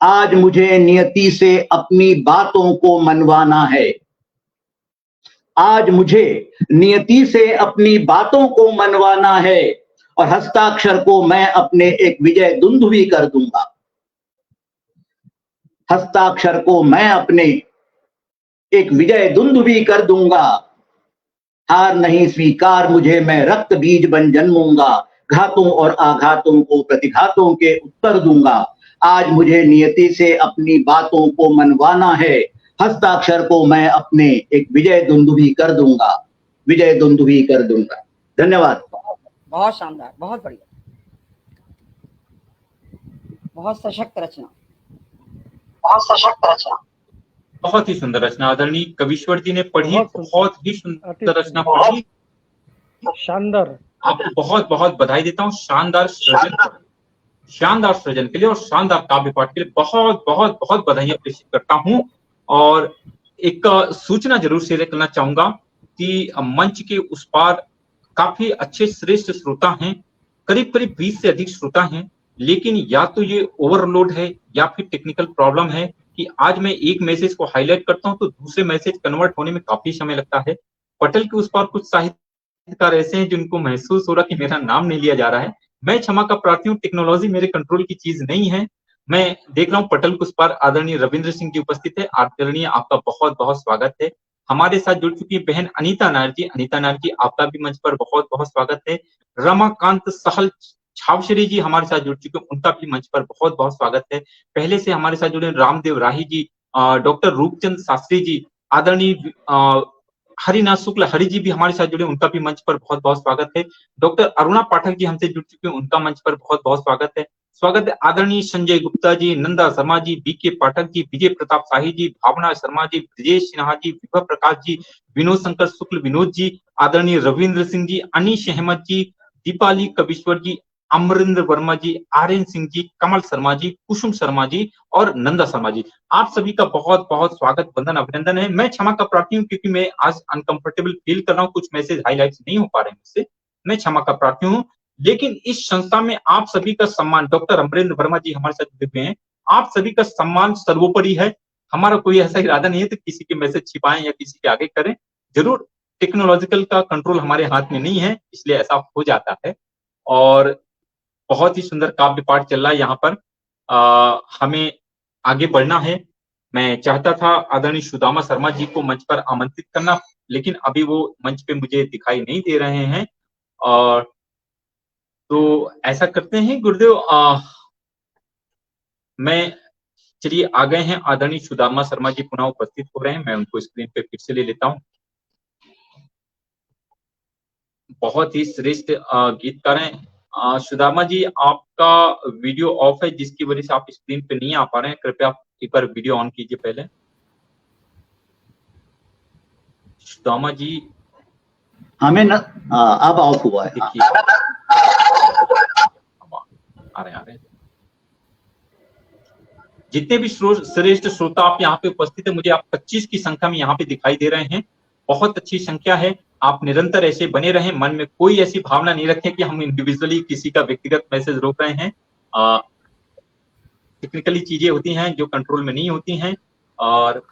आज मुझे नियति से अपनी बातों को मनवाना है, आज मुझे नियति से अपनी बातों को मनवाना है, और हस्ताक्षर को मैं अपने एक विजय दुंदुभी कर दूंगा। हस्ताक्षर को मैं अपने एक विजय दुंदुभी कर दूंगा। हार नहीं स्वीकार मुझे, मैं रक्त बीज बन जन्मूंगा। घातों और आघातों को प्रतिघातों के उत्तर दूंगा। आज मुझे नियति से अपनी बातों को मनवाना है, हस्ताक्षर को मैं अपने एक विजय दुंदुभी कर दूंगा, विजय दुंदुभी कर दूंगा। धन्यवाद। बहुत शानदार, बहुत बढ़िया, बहुत सशक्त रचना, बहुत सशक्त रचना, बहुत ही सुंदर रचना आदरणीय कविश्वर जी ने पढ़ी। बहुत ही सुंदर रचना पढ़ी, शानदार। आपको बहुत बहुत बधाई देता हूँ शानदार सृजन, शानदार सृजन के लिए और शानदार काव्य पाठ के लिए बहुत बहुत बहुत बधाई प्रेषित करता हूँ। और एक सूचना जरूर शेयर करना चाहूंगा कि मंच के उस पार काफी अच्छे श्रेष्ठ श्रोता हैं, करीब करीब 20 से अधिक श्रोता हैं, लेकिन या तो ये ओवरलोड है या फिर टेक्निकल प्रॉब्लम है कि आज मैं एक मैसेज को हाईलाइट करता हूं तो दूसरे मैसेज कन्वर्ट होने में काफी समय लगता है। पटल के उस पार कुछ साहित्यकार ऐसे हैं जिनको महसूस हो रहा कि मेरा नाम नहीं लिया जा रहा है। मैं क्षमा का प्रार्थी हूँ, टेक्नोलॉजी मेरे कंट्रोल की चीज नहीं है। मैं देख रहा हूँ पटल के उस पार आदरणीय रविंद्र सिंह जी उपस्थित है। आदरणीय आपका बहुत बहुत स्वागत है। हमारे साथ जुड़ चुकी है बहन अनीता नायर जी। अनीता नायर जी आपका भी मंच पर बहुत बहुत स्वागत है। रमाकांत सहल छावशरी जी हमारे साथ जुड़ चुके हैं, उनका भी मंच पर बहुत बहुत स्वागत है। पहले से हमारे साथ जुड़े रामदेव राही जी, डॉक्टर रूपचंद शास्त्री जी, आदरणीय हरिनाथ शुक्ल हरि जी भी हमारे साथ जुड़े, उनका भी मंच पर बहुत बहुत स्वागत है। डॉक्टर अरुणा पाठक जी हमसे जुड़ चुके हैं, उनका मंच पर बहुत बहुत स्वागत है। स्वागत है आदरणीय संजय गुप्ता जी, नंदा शर्मा जी, बीके पाठक जी, विजय प्रताप शाही जी, भावना शर्मा जी, ब्रजेश सिन्हा जी, विभव प्रकाश जी, विनोद शंकर शुक्ल विनोद जी, आदरणीय रविंद्र सिंह जी, अनीश अहमद जी, दीपाली कविश्वर जी, अमरिंद्र वर्मा जी, आर्यन सिंह जी, कमल शर्मा जी, कुसुम शर्मा जी और नंदा शर्मा जी, आप सभी का बहुत बहुत स्वागत, वंदन, अभिनंदन है। मैं क्षमा का प्रार्थी हूँ क्योंकि मैं आज अनकंफर्टेबल फील कर रहा हूँ, कुछ मैसेज हाईलाइट्स नहीं हो पा रहे हैं मुझसे, मैं क्षमा का प्रार्थी हूँ। लेकिन इस संस्था में आप सभी का सम्मान, डॉक्टर अमरिंद्र वर्मा जी हमारे साथ जुड़े हुए हैं, आप सभी का सम्मान सर्वोपरि है। हमारा कोई ऐसा इरादा नहीं है तो किसी के मैसेज छिपाएं या किसी के आगे करें, जरूर टेक्नोलॉजिकल का कंट्रोल हमारे हाथ में नहीं है, इसलिए ऐसा हो जाता है। और बहुत ही सुंदर काव्य पाठ चल रहा है यहाँ पर, हमें आगे बढ़ना है। मैं चाहता था आदरणीय सुदामा शर्मा जी को मंच पर आमंत्रित करना, लेकिन अभी वो मंच पे मुझे दिखाई नहीं दे रहे हैं। और तो ऐसा करते हैं गुरुदेव, मैं चलिए आ गए हैं, आदरणीय सुदामा शर्मा जी पुनः उपस्थित हो रहे हैं, मैं उनको स्क्रीन पे फिर से ले लेता हूँ। बहुत ही श्रेष्ठ गीतकार हैं सुदामा जी, आपका वीडियो ऑफ है जिसकी वजह से आप स्क्रीन पे नहीं आ पा रहे हैं, कृपया आप एक बार वीडियो ऑन कीजिए पहले। सुदामा जी हमें न अब ऑफ हुआ है, देखिए आ रहे हैं। जितने भी श्रेष्ठ श्रोता आप यहाँ पे उपस्थित है, मुझे आप 25 की संख्या में यहाँ पे दिखाई दे रहे हैं, बहुत अच्छी संख्या है। आप निरंतर ऐसे बने रहें, मन में कोई ऐसी भावना नहीं रखें कि हम इंडिविजुअली किसी का व्यक्तिगत मैसेज रोक रहे हैं। टेक्निकली चीजें होती हैं जो कंट्रोल में नहीं होती हैं। और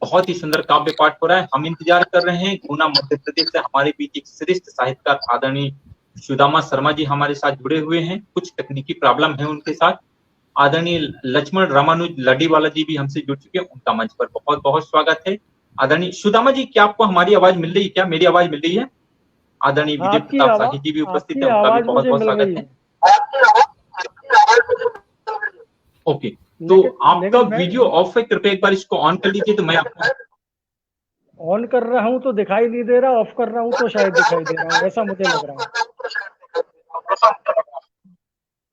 बहुत ही सुंदर काव्य पाठ हो रहा है, हम इंतजार कर रहे हैं। गुना मध्य प्रदेश से हमारे बीच एक श्रेष्ठ साहित्यकार आदरणीय सुदामा शर्मा जी हमारे साथ जुड़े हुए हैं, कुछ तकनीकी प्रॉब्लम है उनके साथ। आदरणीय लक्ष्मण रामानुज लड्डीवाला जी भी हमसे जुड़ चुके हैं, उनका मंच पर बहुत बहुत स्वागत है। आदरणीय सुदामा जी, क्या आपको हमारी आवाज मिल रही है? क्या मेरी आवाज मिल रही है? आदरणीय विजय प्रताप शाही जी भी उपस्थित है, उनका भी बहुत बहुत स्वागत है। ओके, तो आपका वीडियो ऑफ है, कृपया एक बार इसको ऑन कर लीजिए। तो मैं आपको ऑन कर रहा हूं तो दिखाई नहीं दे रहा, ऑफ कर रहा हूं तो शायद दिखाई दे रहा है, ऐसा मुझे लग रहा है।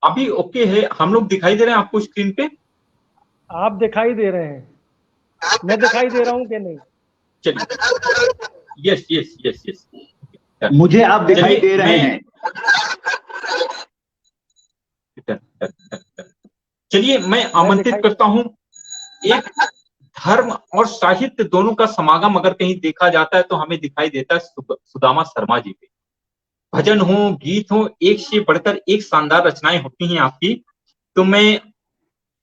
अभी ओके है, हम लोग दिखाई दे रहे हैं आपको स्क्रीन पे? आप दिखाई दे रहे हैं, मैं दिखाई दे रहा हूं कि नहीं? चलिए, यस यस यस यस, मुझे आप दिखाई दे रहे हैं। चलिए मैं आमंत्रित करता हूं, एक धर्म और साहित्य दोनों का समागम अगर कहीं देखा जाता है तो हमें दिखाई देता है सुदामा शर्मा जी पे। भजन हो, गीत हो, एक से बढ़कर एक शानदार रचनाएं होती हैं आपकी। तो मैं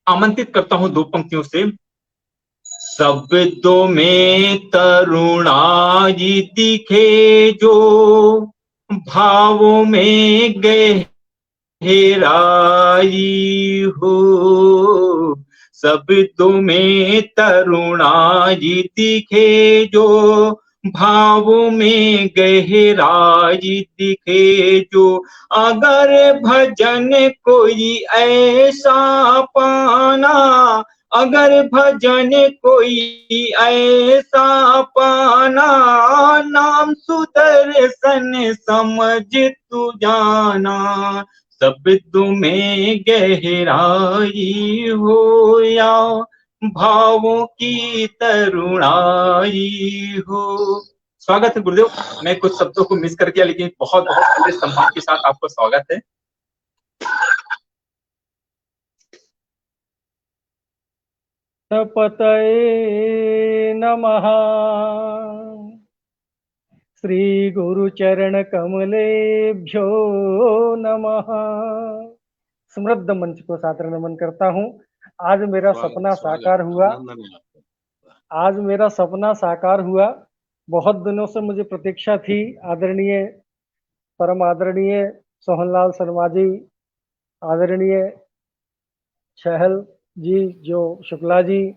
आमंत्रित करता हूं दो पंक्तियों से। शब्दों में तरुणाई दिखे जो, भावों में गहराई हो। शब्दों में तरुणाई दिखे जो, भावों में गहराई दिखे जो। अगर भजन कोई ऐसा पाना, अगर भजन कोई ऐसा पाना, नाम सुदर्शन समझ तू जाना। शब्दों में गहराई हो या भावों की तरुणाई हो। स्वागत है गुरुदेव, मैं कुछ शब्दों को मिस कर गया, लेकिन बहुत बहुत सम्मान के साथ आपको स्वागत है। तपतये नमः, श्री गुरु चरण कमलेभ्यो नमः। समृद्ध मंच को सादर नमन करता हूँ। आज मेरा सपना साकार हुआ, आज मेरा सपना साकार हुआ। बहुत दिनों से मुझे प्रतीक्षा थी। आदरणीय परम आदरणीय सोहनलाल शर्मा जी, आदरणीय छहल जी, जो शुक्ला जी,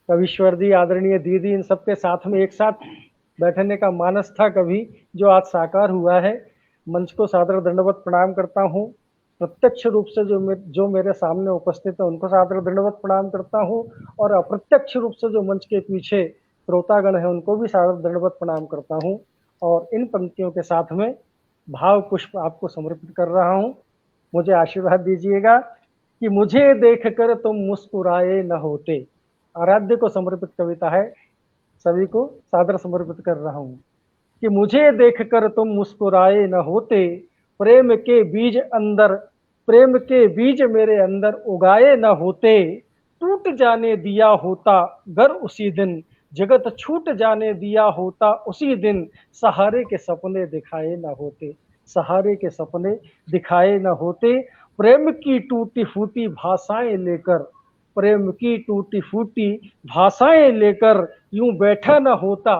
कविश्वर जी, आदरणीय दीदी, इन सबके साथ में एक साथ बैठने का मानस था कभी, जो आज साकार हुआ है। मंच को सादर दंडवत प्रणाम करता हूँ। प्रत्यक्ष रूप से जो मेरे सामने उपस्थित है उनको सादर दंडवत प्रणाम करता हूँ, और अप्रत्यक्ष रूप से जो मंच के पीछे श्रोतागण है उनको भी सादर दंडवत प्रणाम करता हूँ और इन पंक्तियों के साथ में भाव पुष्प आपको समर्पित कर रहा हूँ। मुझे आशीर्वाद दीजिएगा कि मुझे देखकर तुम मुस्कुराए न होते। आराध्य को समर्पित कविता है, सभी को सादर समर्पित कर रहा हूँ कि मुझे देखकर तुम मुस्कुराए न होते, प्रेम के बीज मेरे अंदर उगाए न होते, टूट जाने दिया होता घर उसी दिन, जगत छूट जाने दिया होता उसी दिन, सहारे के सपने दिखाए न होते, सहारे के सपने दिखाए न होते, प्रेम की टूटी फूटी भाषाएं लेकर, प्रेम की टूटी फूटी भाषाएं लेकर यूं बैठा न होता,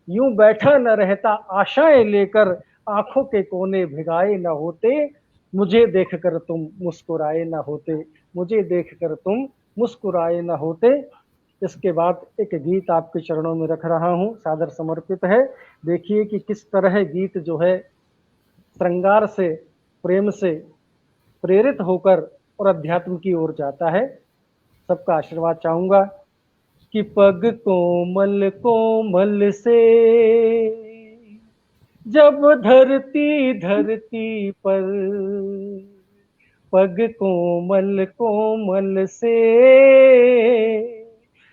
यूं बैठा न रहता आशाएं लेकर, आंखों के कोने भिगाए न होते, मुझे देखकर तुम मुस्कुराए न होते, मुझे देखकर तुम मुस्कुराए न होते। इसके बाद एक गीत आपके चरणों में रख रहा हूं, सादर समर्पित है। देखिए कि किस तरह गीत जो है श्रृंगार से, प्रेम से प्रेरित होकर और अध्यात्म की ओर जाता है। सबका आशीर्वाद चाहूंगा कि पग कोमल कोमल से जब धरती धरती पर, पग कोमल कोमल से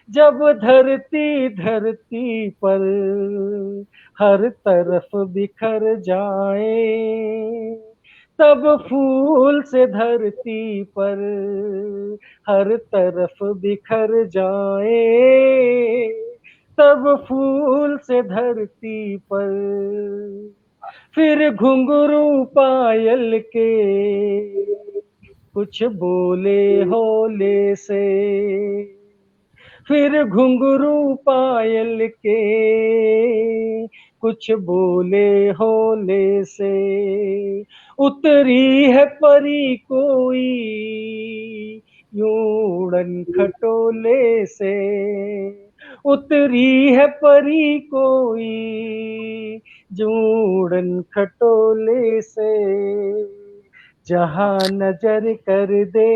जब धरती धरती पर हर तरफ बिखर जाए, तब फूल से धरती पर हर तरफ बिखर जाए, तब फूल से धरती पर फिर घुंघरू पायल के कुछ बोले होले से, फिर घुंघरू पायल के कुछ बोले होले से, उतरी है परी कोई यूं उड़न खटोले से, उतरी है परी कोई जूड़न खटोले से, जहां नजर कर दे,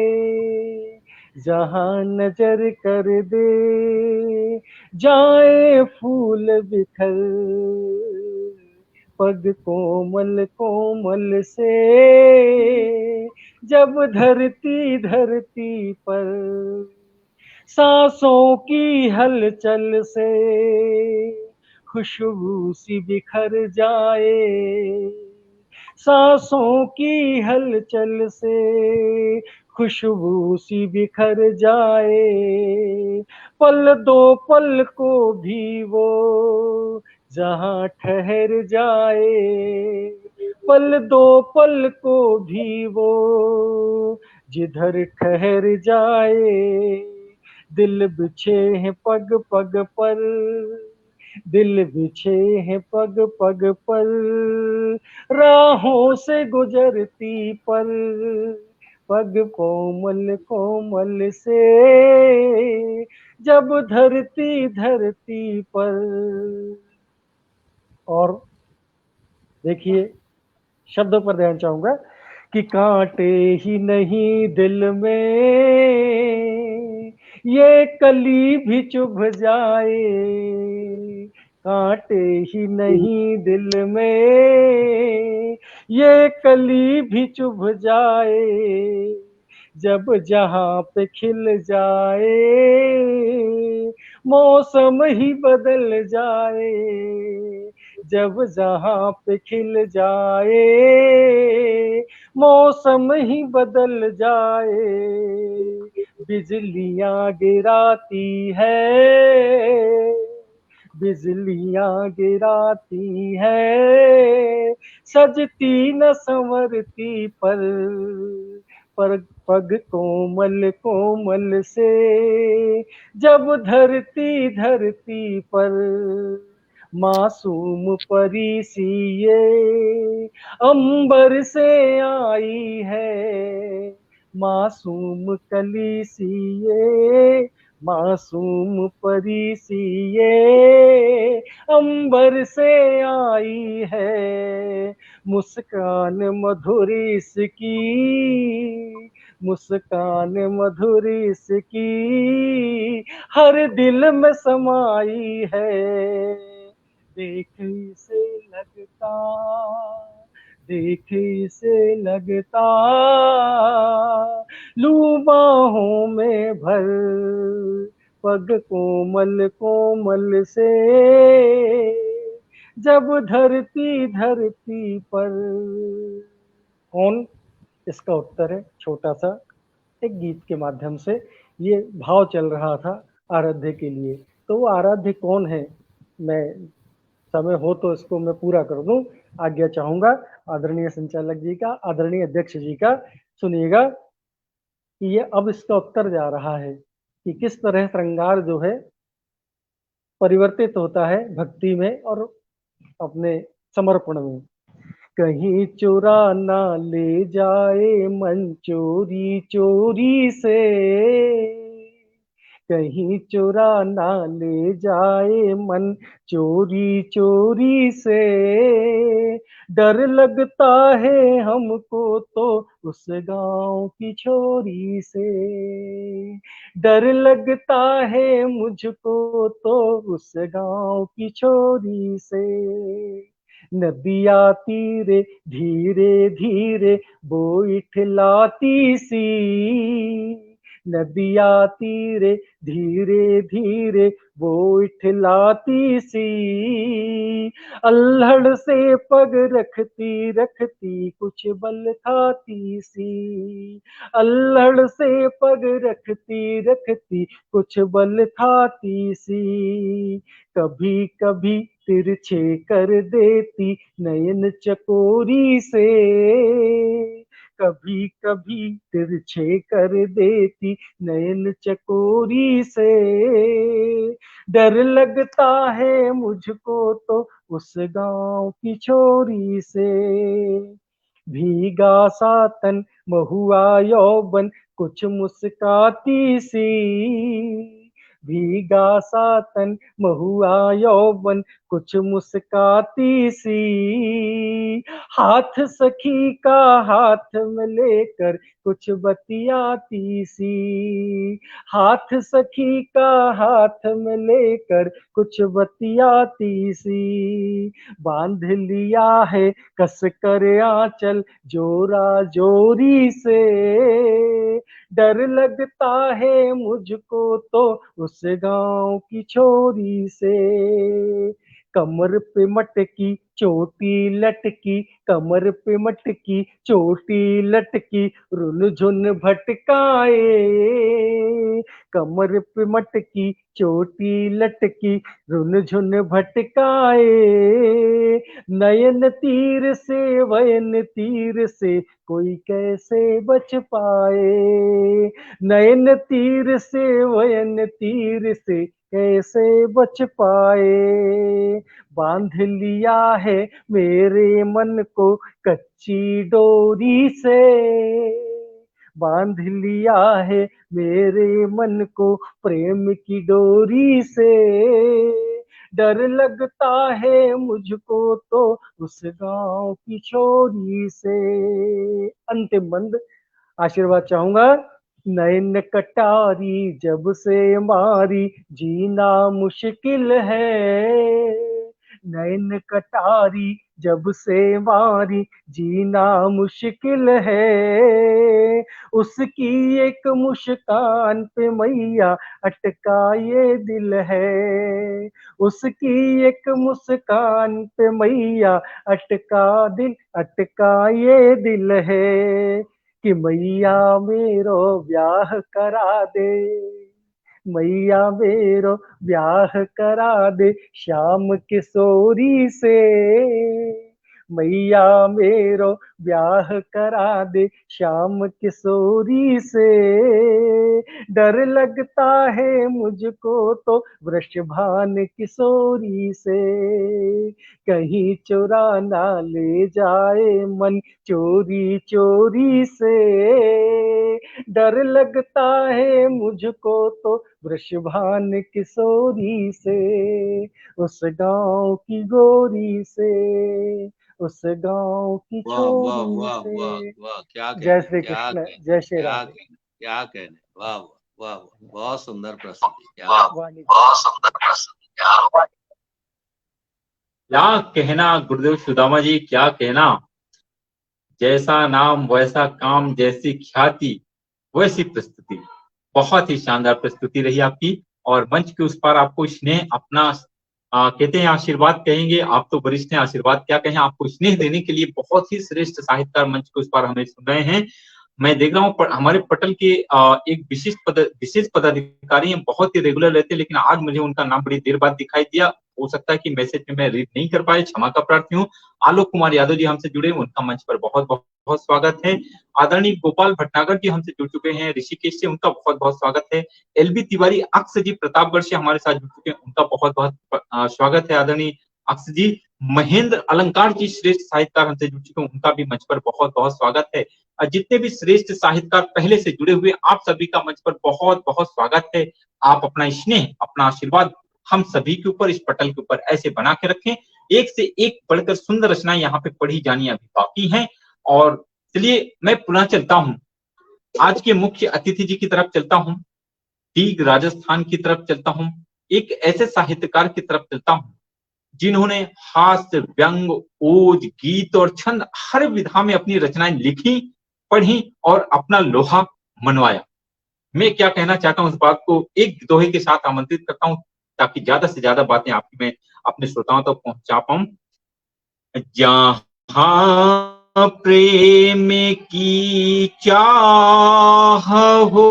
जहां नजर कर दे जाए फूल बिखर, पग कोमल कोमल से जब धरती धरती पर सांसों की हलचल से खुशबू सी बिखर जाए, सांसों की हलचल से खुशबू सी बिखर जाए, पल दो पल को भी वो जहां ठहर जाए, पल दो पल को भी वो जिधर ठहर जाए, दिल बिछे हैं पग पग पर, दिल बिछे हैं पग पग पर, राहों से गुजरती पर, पग कोमल कोमल से जब धरती धरती पर। और देखिए शब्दों पर ध्यान चाहूंगा कि कांटे ही नहीं दिल में ये कली भी चुभ जाए, कांटे ही नहीं दिल में ये कली भी चुभ जाए, जब जहां पे खिल जाए मौसम ही बदल जाए, जब जहां पे खिल जाए मौसम ही बदल जाए, बिजलियां गिराती है, बिजलियां गिराती है, सजती न संवरती पर पग कोमल कोमल से जब धरती धरती पर मासूम परी सी ये अंबर से आई है, मासूम कली सी ये मासूम परी सी ये अंबर से आई है, मुस्कान मधुर इसकी मुस्कान मधुर इसकी हर दिल में समाई है। देख इसे लगता, देख इसे लगता, लूं बाहों में भर, पग कोमल कोमल से जब धरती धरती पर। कौन? इसका उत्तर है छोटा सा एक गीत के माध्यम से। ये भाव चल रहा था आराध्य के लिए, तो वो आराध्य कौन है, मैं समय हो तो इसको मैं पूरा कर दूं। आज्ञा चाहूंगा आदरणीय संचालक जी का, आदरणीय अध्यक्ष जी का। सुनिएगा कि ये अब इसका उत्तर जा रहा है कि किस तरह श्रृंगार जो है परिवर्तित होता है भक्ति में और अपने समर्पण में। कहीं चुरा ना ले जाए मन चोरी चोरी से, कहीं चुरा ना ले जाए मन चोरी चोरी से, डर लगता है हमको तो उस गांव की छोरी से, डर लगता है मुझको तो उस गांव की छोरी से। नदिया तीरे धीरे धीरे बोई ठिलाती सी, नदिया तीरे धीरे धीरे बोई ठिलाती सी, अल्हड़ से पग रखती रखती कुछ बल खाती सी, अल्हड़ से पग रखती रखती कुछ बल खाती सी। कभी कभी तिरछे कर देती नयन चकोरी से, कभी कभी तिरछे कर देती नयन चकोरी से, डर लगता है मुझको तो उस गांव की छोरी से। भीगा सा तन महुआ यौवन कुछ मुस्काती सी, भीगा सा तन महुआ यौवन कुछ मुस्काती सी, हाथ सखी का हाथ में लेकर कुछ बतियाती सी, हाथ सखी का हाथ में लेकर कुछ बतियाती सी। बांध लिया है कस कर आंचल जोरा जोरी से, डर लगता है मुझको तो उस गांव की छोरी से। कमर पे मटकी चोटी लटकी, कमर पे मटकी चोटी लटकी, रुन झुन भटकाए, कमर पे मटकी चोटी लटकी, रुन झुन भटकाए, नयन तीर से वयन तीर से कोई कैसे बच पाए, नयन तीर से वयन तीर से कैसे बच पाए। बांध लिया है मेरे मन को कच्ची डोरी से, बांध लिया है मेरे मन को प्रेम की डोरी से, डर लगता है मुझको तो उस गांव की छोरी से। अंतिम बंद आशीर्वाद चाहूंगा। नैन कटारी जब से मारी जीना मुश्किल है, नैन कटारी जब से मारी जीना मुश्किल है, उसकी एक मुस्कान पे मैया अटका ये दिल है, उसकी एक मुस्कान पे मैया अटका दिल, अटका ये दिल है कि मैया मेरो ब्याह करा दे, मैया मेरो ब्याह करा दे श्याम किशोरी से, मैया मेरो ब्याह करा दे श्याम किशोरी से, डर लगता है मुझको तो वृषभान किशोरी से, कहीं चुरा ना ले जाए मन चोरी चोरी से, डर लगता है मुझको तो वृषभान किशोरी से, उस गांव की गोरी से, उस गांव की वाह वाह छोरी वाह से। वाह वाह, क्या जय कहने, श्री क्या कृष्ण, कहने, जय श्री क्या राधे। कहने, क्या कहने, वाह वाह वाह वाह, बहुत सुंदर प्रस्तुति, क्या वाणी क्या कहना गुरुदेव सुदामा जी, क्या कहना। जैसा नाम वैसा काम, जैसी ख्याति वैसी प्रस्तुति। बहुत ही शानदार प्रस्तुति रही आपकी। और मंच के उस पार आपको स्नेह अपना कहते हैं आशीर्वाद कहेंगे, आप तो वरिष्ठ हैं, आशीर्वाद क्या कहें, आपको स्नेह देने के लिए बहुत ही श्रेष्ठ साहित्यकार मंच के उस पार हमें सुन रहे हैं। मैं देख रहा हूँ हमारे पटल के एक विशेष पदाधिकारी हैं, बहुत ही रेगुलर रहते हैं, लेकिन आज मुझे उनका नाम बड़ी देर बाद दिखाई दिया। हो सकता है कि मैसेज में मैं रीड नहीं कर पाए, क्षमा का प्रार्थी हूँ। आलोक कुमार यादव जी हमसे जुड़े, उनका मंच पर बहुत बहुत स्वागत है। आदरणीय गोपाल भटनागर जी हमसे जुड़ चुके हैं ऋषिकेश से, उनका बहुत बहुत स्वागत है। एलबी तिवारी अक्स जी प्रतापगढ़ से हमारे साथ जुड़ चुके हैं, उनका बहुत बहुत स्वागत है आदरणीय अक्स जी। महेंद्र अलंकार जी श्रेष्ठ साहित्यकार हमसे जुड़ चुके हैं, उनका भी मंच पर बहुत बहुत स्वागत है। जितने भी श्रेष्ठ साहित्यकार पहले से जुड़े हुए, आप सभी का मंच पर बहुत बहुत स्वागत है। आप अपना स्नेह, अपना आशीर्वाद हम सभी के ऊपर, इस पटल के ऊपर ऐसे बना के रखें। एक से एक बढ़कर सुंदर रचनाएं यहाँ पे पढ़ी जानी अभी बाकी हैं। और चलिए मैं पुनः चलता हूँ, आज के मुख्य अतिथि जी की तरफ चलता हूँ, दीग राजस्थान की तरफ चलता हूँ। एक ऐसे साहित्यकार की तरफ चलता हूँ जिन्होंने हास्य, व्यंग, ओज, गीत और छंद हर विधा में अपनी रचनाएं लिखी, पढ़ी और अपना लोहा मनवाया। मैं क्या कहना चाहता हूं इस बात को एक दोहे के साथ आमंत्रित करता हूं, ताकि ज्यादा से ज्यादा बातें आपकी मैं अपने श्रोताओं तक पहुंचा पाऊं। जहां प्रेम की चाह हो,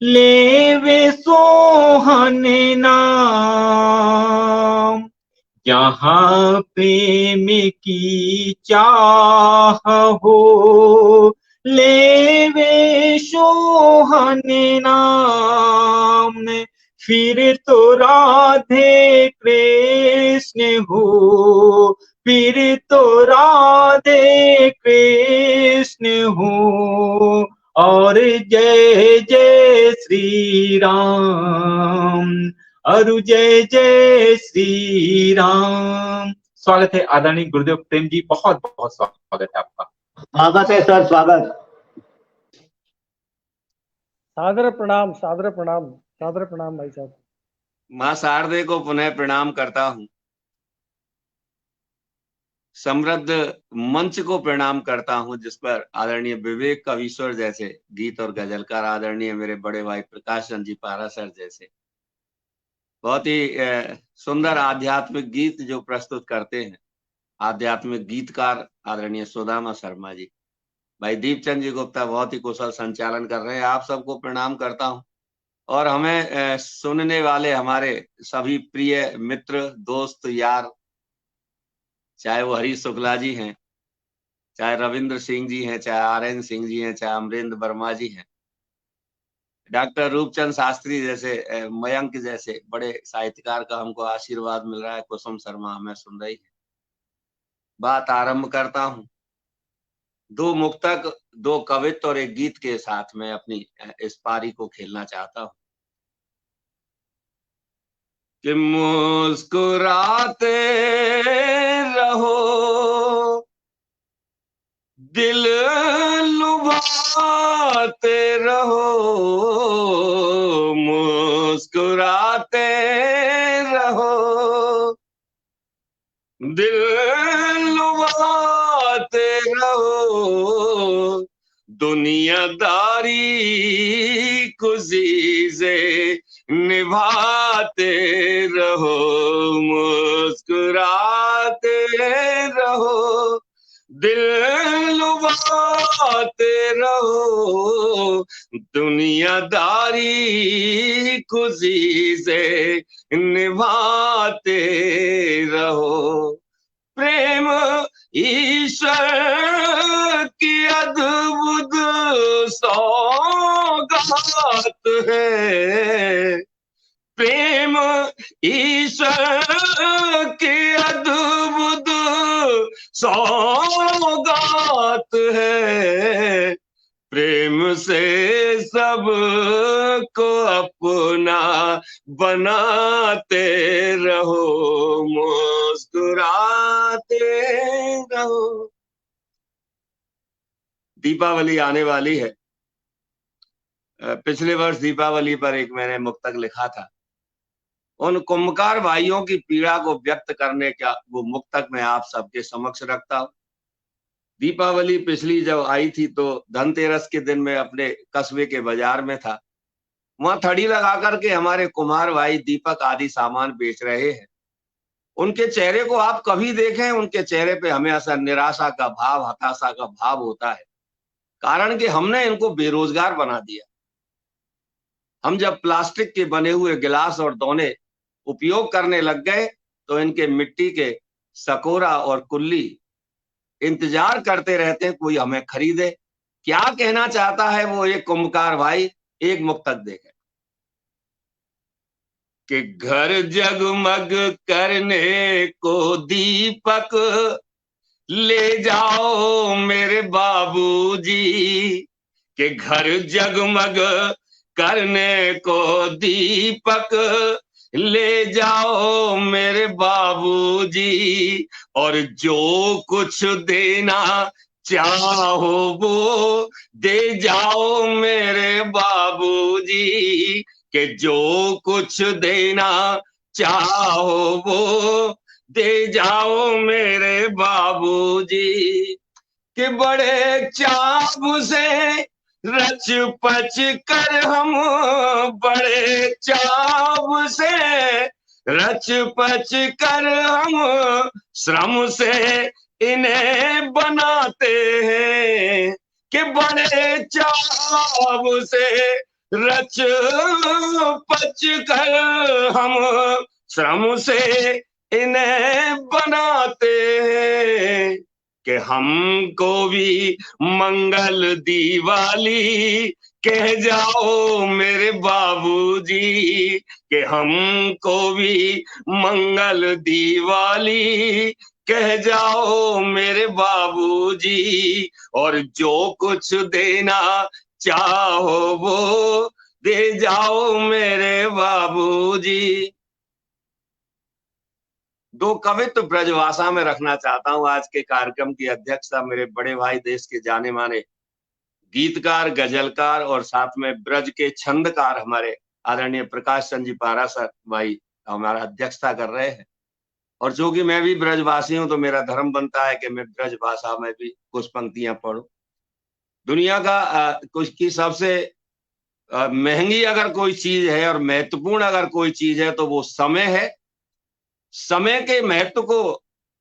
लेवे सोहने नाम। जहां प्रेम की चाह हो, लेवे सोहने नाम। फिर तो राधे कृष्ण हो, फिर तो राधे कृष्ण हो। और जय जय श्री राम, अरु जय जय श्री राम। स्वागत है आदरणीय गुरुदेव प्रेम जी, बहुत बहुत स्वागत है आपका। स्वागत है सर, स्वागत। सादर प्रणाम, सादर प्रणाम, सादर प्रणाम भाई साहब। माँ शारदे को पुनः प्रणाम करता हूँ। समृद्ध मंच को प्रणाम करता हूं, जिस पर आदरणीय विवेक कवीश्वर जैसे गीत और गजलकार, आदरणीय मेरे बड़े भाई प्रकाश चंद जी पारा सर जैसे बहुत ही सुंदर आध्यात्मिक गीत जो प्रस्तुत करते हैं, आध्यात्मिक गीतकार आदरणीय सुदामा शर्मा जी, भाई दीपचंद जी गुप्ता बहुत ही कुशल संचालन कर रहे हैं। आप सबको प्रणाम करता हूं। और हमें सुनने वाले हमारे सभी प्रिय मित्र, दोस्त, यार, चाहे वो हरीश शुक्ला जी हैं, चाहे रविंद्र सिंह जी हैं, चाहे आरएन सिंह जी हैं, चाहे अमरेंद्र वर्मा जी हैं, डॉक्टर रूपचंद शास्त्री जैसे, मयंक जैसे बड़े साहित्यकार का हमको आशीर्वाद मिल रहा है, कुसुम शर्मा हमें सुन रही है। बात आरंभ करता हूं। दो मुक्तक, दो कवित्व और एक गीत के साथ मैं अपनी इस पारी को खेलना चाहता हूं। कि मुस्कुराते रहो, दिल लुभाते रहो, मुस्कुराते रहो, दिल लुभाते रहो। दुनियादारी खुशी से निभाते रहो, मुस्कुराते रहो, दिल लुभाते रहो। दुनियादारी खुशी से निभाते रहो। प्रेम ईश्वर की अद्भुत सौगात है, प्रेम ईश्वर की अद्भुत सौगात है। प्रेम से सबको अपना बनाते रहो, मुस्कुराते रहो। दीपावली आने वाली है। पिछले वर्ष दीपावली पर एक मैंने मुक्तक लिखा था। उन कुंभकार भाइयों की पीड़ा को व्यक्त करने का वो मुक्तक मैं आप सबके समक्ष रखता हूं। दीपावली पिछली जब आई थी तो धनतेरस के दिन मैं अपने कस्बे के बाजार में था। वहां थड़ी लगा करके हमारे कुम्हार भाई दीपक आदि सामान बेच रहे हैं। उनके चेहरे को आप कभी देखें, उनके चेहरे पे हमेशा निराशा का भाव, हताशा का भाव होता है। कारण कि हमने इनको बेरोजगार बना दिया। हम जब प्लास्टिक के बने हुए गिलास और दोने उपयोग करने लग गए तो इनके मिट्टी के सकोरा और कुल्ली इंतजार करते रहते हैं कोई हमें खरीदे। क्या कहना चाहता है वो एक कुंभकार भाई, एक मुक्तक देखें कि घर जगमग करने को दीपक ले जाओ मेरे बाबूजी, के घर जगमग करने को दीपक ले जाओ मेरे बाबूजी, और जो कुछ देना चाहो वो दे जाओ मेरे बाबूजी, के जो कुछ देना चाहो वो दे जाओ मेरे बाबूजी। कि बड़े चाव से रच पच कर हम, बड़े चाव से रच पच कर हम श्रम से इन्हें बनाते हैं। कि बड़े चाव से रच पच कर हम श्रम से इन्हें बनाते हैं। कि हमको भी मंगल दिवाली कह जाओ मेरे बाबूजी, कि हमको भी मंगल दिवाली कह जाओ मेरे बाबूजी, और जो कुछ देना चाहो वो दे जाओ मेरे बाबूजी। दो कवित्व ब्रजभाषा में रखना चाहता हूं। आज के कार्यक्रम की अध्यक्षता मेरे बड़े भाई, देश के जाने माने गीतकार, गजलकार और साथ में ब्रज के छंदकार हमारे आदरणीय प्रकाश चंद जी पारासर भाई हमारा अध्यक्षता कर रहे हैं। और चूंकि मैं भी ब्रजवासी हूं तो मेरा धर्म बनता है कि मैं ब्रज भाषा में भी कुछ पंक्तियां पढ़ूं। दुनिया का कुछ की सबसे महंगी अगर कोई चीज है और महत्वपूर्ण अगर कोई चीज है तो वो समय है। समय के महत्व को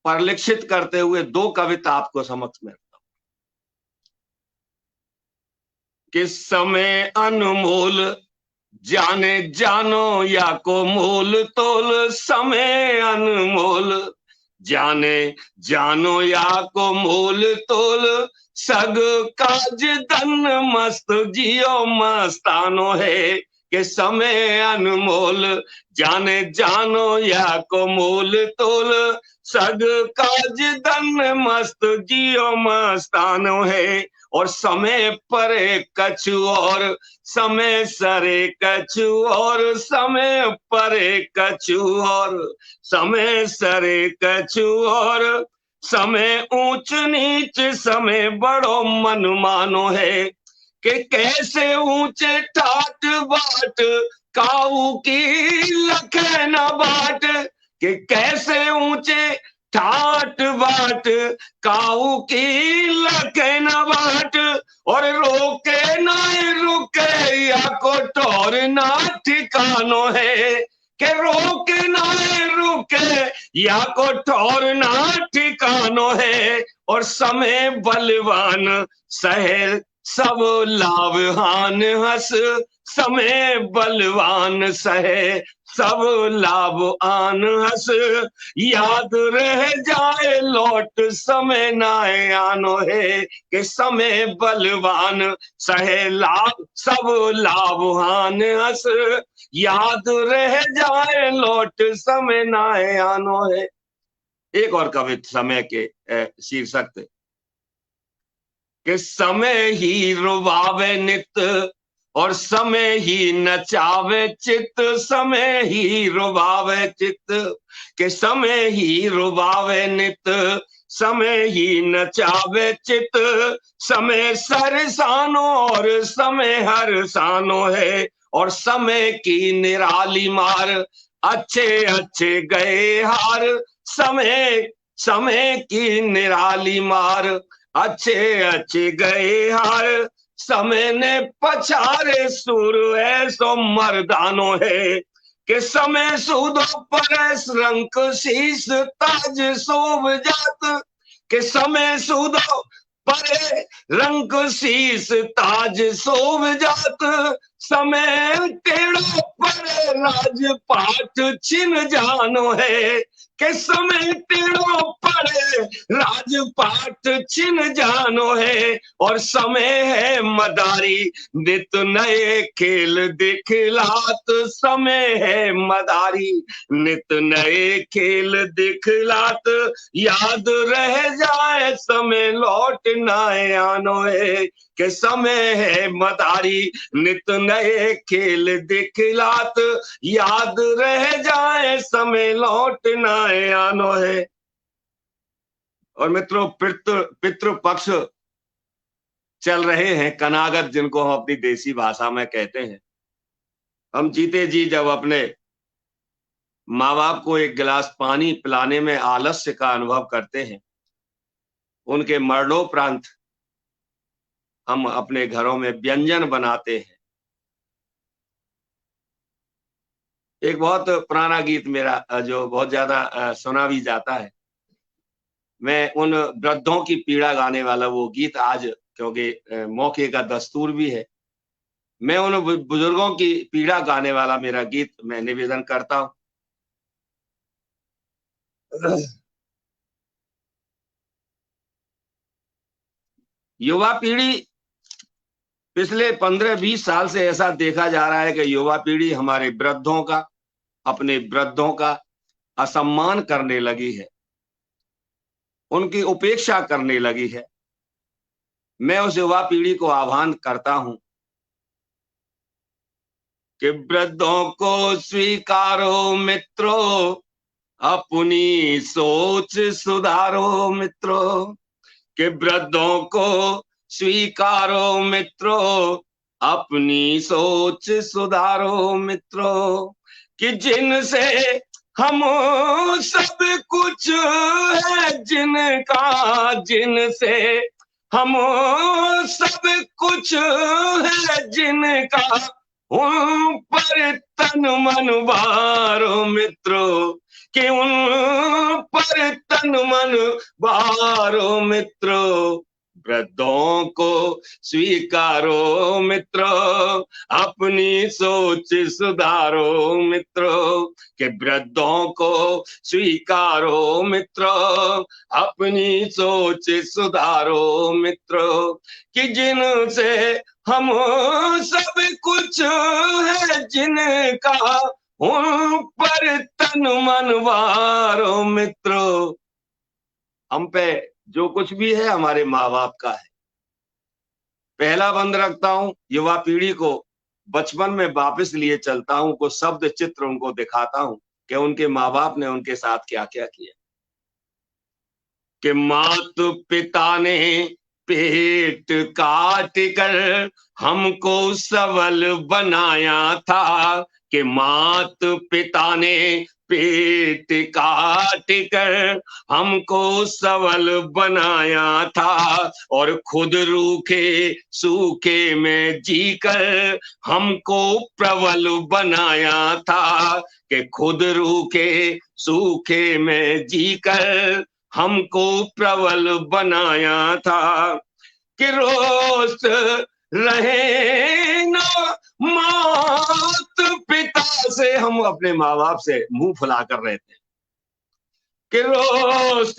परिलक्षित करते हुए दो कविता आपको समक्ष में रखता हूं। कि समय अनमोल जाने जानो या को मोल तोल, समय अनमोल जाने जानो या को मोल तोल, सग काज धन मस्त जियो मस्तानो है। कि समय अनमोल जाने जानो या को मोल तोल, सग काज धन मस्त जियो मस्तानो है। और समय परे कछु और समय सरे कछु और, समय परे कछु और समय सरे कछु और, समय ऊंच नीच समय बड़ो मनमानो है। कि कैसे ऊंचे ठाट बाट काऊ की लखे न बाट, कि कैसे ऊंचे ठाट बाट काऊ की लखे न बाट, और रोके ना रुके या को ठोर ना ठिकानो है। के रोके ना रुके या को ठोर ना ठिकानो है। और समय बलवान सहे सब लाभहान हंस, समय बलवान सहे सब लाभ आन हंस, याद रह जाए लौट समय नाए आनो है। कि समय बलवान सहे लाभ सब लाभहान हंस, याद रह जाए लौट समय नाए आनो है। एक और कविता समय के शीर्षक थे कि समय ही रुबावे नित और समय ही नचावे चित्त, समय ही रुबावे चित्त। कि समय ही रुबावे नित समय ही नचावे चित, समय सरसानो और समय हर सानो है, और समय की निराली मार, अच्छे अच्छे गए हार। समय समय की निराली मार, अच्छे अच्छे गए हार। समय ने पछारे सुर ऐसो मर्दानो है, कि समय सूदो परस रंक शीस ताज शोभ जात। कि समय सूदो परे रंक शीस ताज शोभ जात। समय टेढ़ो परे राजपाट छिन जानो है, कि समय टेढ़ो परे राजपाट छिन जानो है। और समय है मदारी नित नए खेल दिखलात। समय है मदारी नित नए खेल दिखलात। याद रह जाए समय लौट ना आनो है, कि समय है मदारी नित नए खेल दिखलात। याद रह जाए समय लौट ना आनो है। और मित्रों, पितृ पक्ष चल रहे हैं, कनागत जिनको हम अपनी देसी भाषा में कहते हैं। हम जीते जी जब अपने माँ बाप को एक गिलास पानी पिलाने में आलस्य का अनुभव करते हैं, उनके मरणोपरांत हम अपने घरों में व्यंजन बनाते हैं। एक बहुत पुराना गीत मेरा जो बहुत ज्यादा सुना भी जाता है, मैं उन वृद्धों की पीड़ा गाने वाला वो गीत आज, क्योंकि मौके का दस्तूर भी है, मैं उन बुजुर्गों की पीड़ा गाने वाला मेरा गीत मैं निवेदन करता हूं। युवा पीढ़ी पिछले 15-20 साल से ऐसा देखा जा रहा है कि युवा पीढ़ी हमारे वृद्धों का, अपने वृद्धों का असम्मान करने लगी है, उनकी उपेक्षा करने लगी है। मैं उस युवा पीढ़ी को आह्वान करता हूं कि वृद्धों को स्वीकारो मित्रों, अपनी सोच सुधारो मित्रों। कि वृद्धों को स्वीकारो मित्रों, अपनी सोच सुधारो मित्रों। कि जिनसे हम सब कुछ है जिनका, जिनसे हम सब कुछ है जिनका, उन पर तन मन वारो मित्रों। कि उन पर तन मन वारो मित्रों। वृद्धों को स्वीकारो मित्रों, अपनी सोच सुधारो मित्रों। कि वृद्धों को स्वीकारो मित्रों, अपनी सोच सुधारो मित्रों। कि जिनसे हम सब कुछ है जिनका, उन पर तन मन वारो मित्रों। हम पे जो कुछ भी है हमारे माँ बाप का है। पहला बंद रखता हूं, युवा पीढ़ी को बचपन में वापस लिए चलता हूं, कुछ शब्द चित्र उनको दिखाता हूं कि उनके माँ बाप ने उनके साथ क्या क्या किया। कि मात पिता ने पेट काट कर हमको सबल बनाया था। कि मात पिता ने पेट काट कर हमको सबल बनाया था, और खुद रूखे सूखे में जीकर हमको प्रबल बनाया था। कि खुद रूखे सूखे में जीकर हमको प्रबल बनाया था। कि रोज रहे ना मात पिता से, हम अपने माँ बाप से मुंह फुलाकर रहते हैं। कि रोज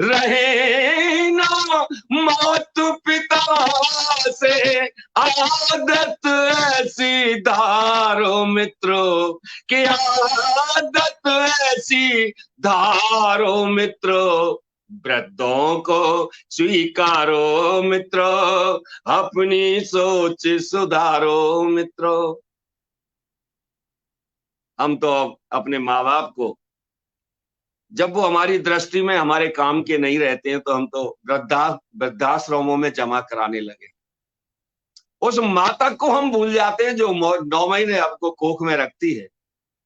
रहे ना मात पिता से, आदत ऐसी धारो मित्रों। कि आदत ऐसी धारो मित्रों। वृद्धों को स्वीकारो मित्रों, अपनी सोच सुधारो मित्रों। हम तो अपने माँ बाप को जब वो हमारी दृष्टि में हमारे काम के नहीं रहते हैं तो हम तो वृद्धाश्रमों में जमा कराने लगे। उस माता को हम भूल जाते हैं जो 9 महीने आपको कोख में रखती है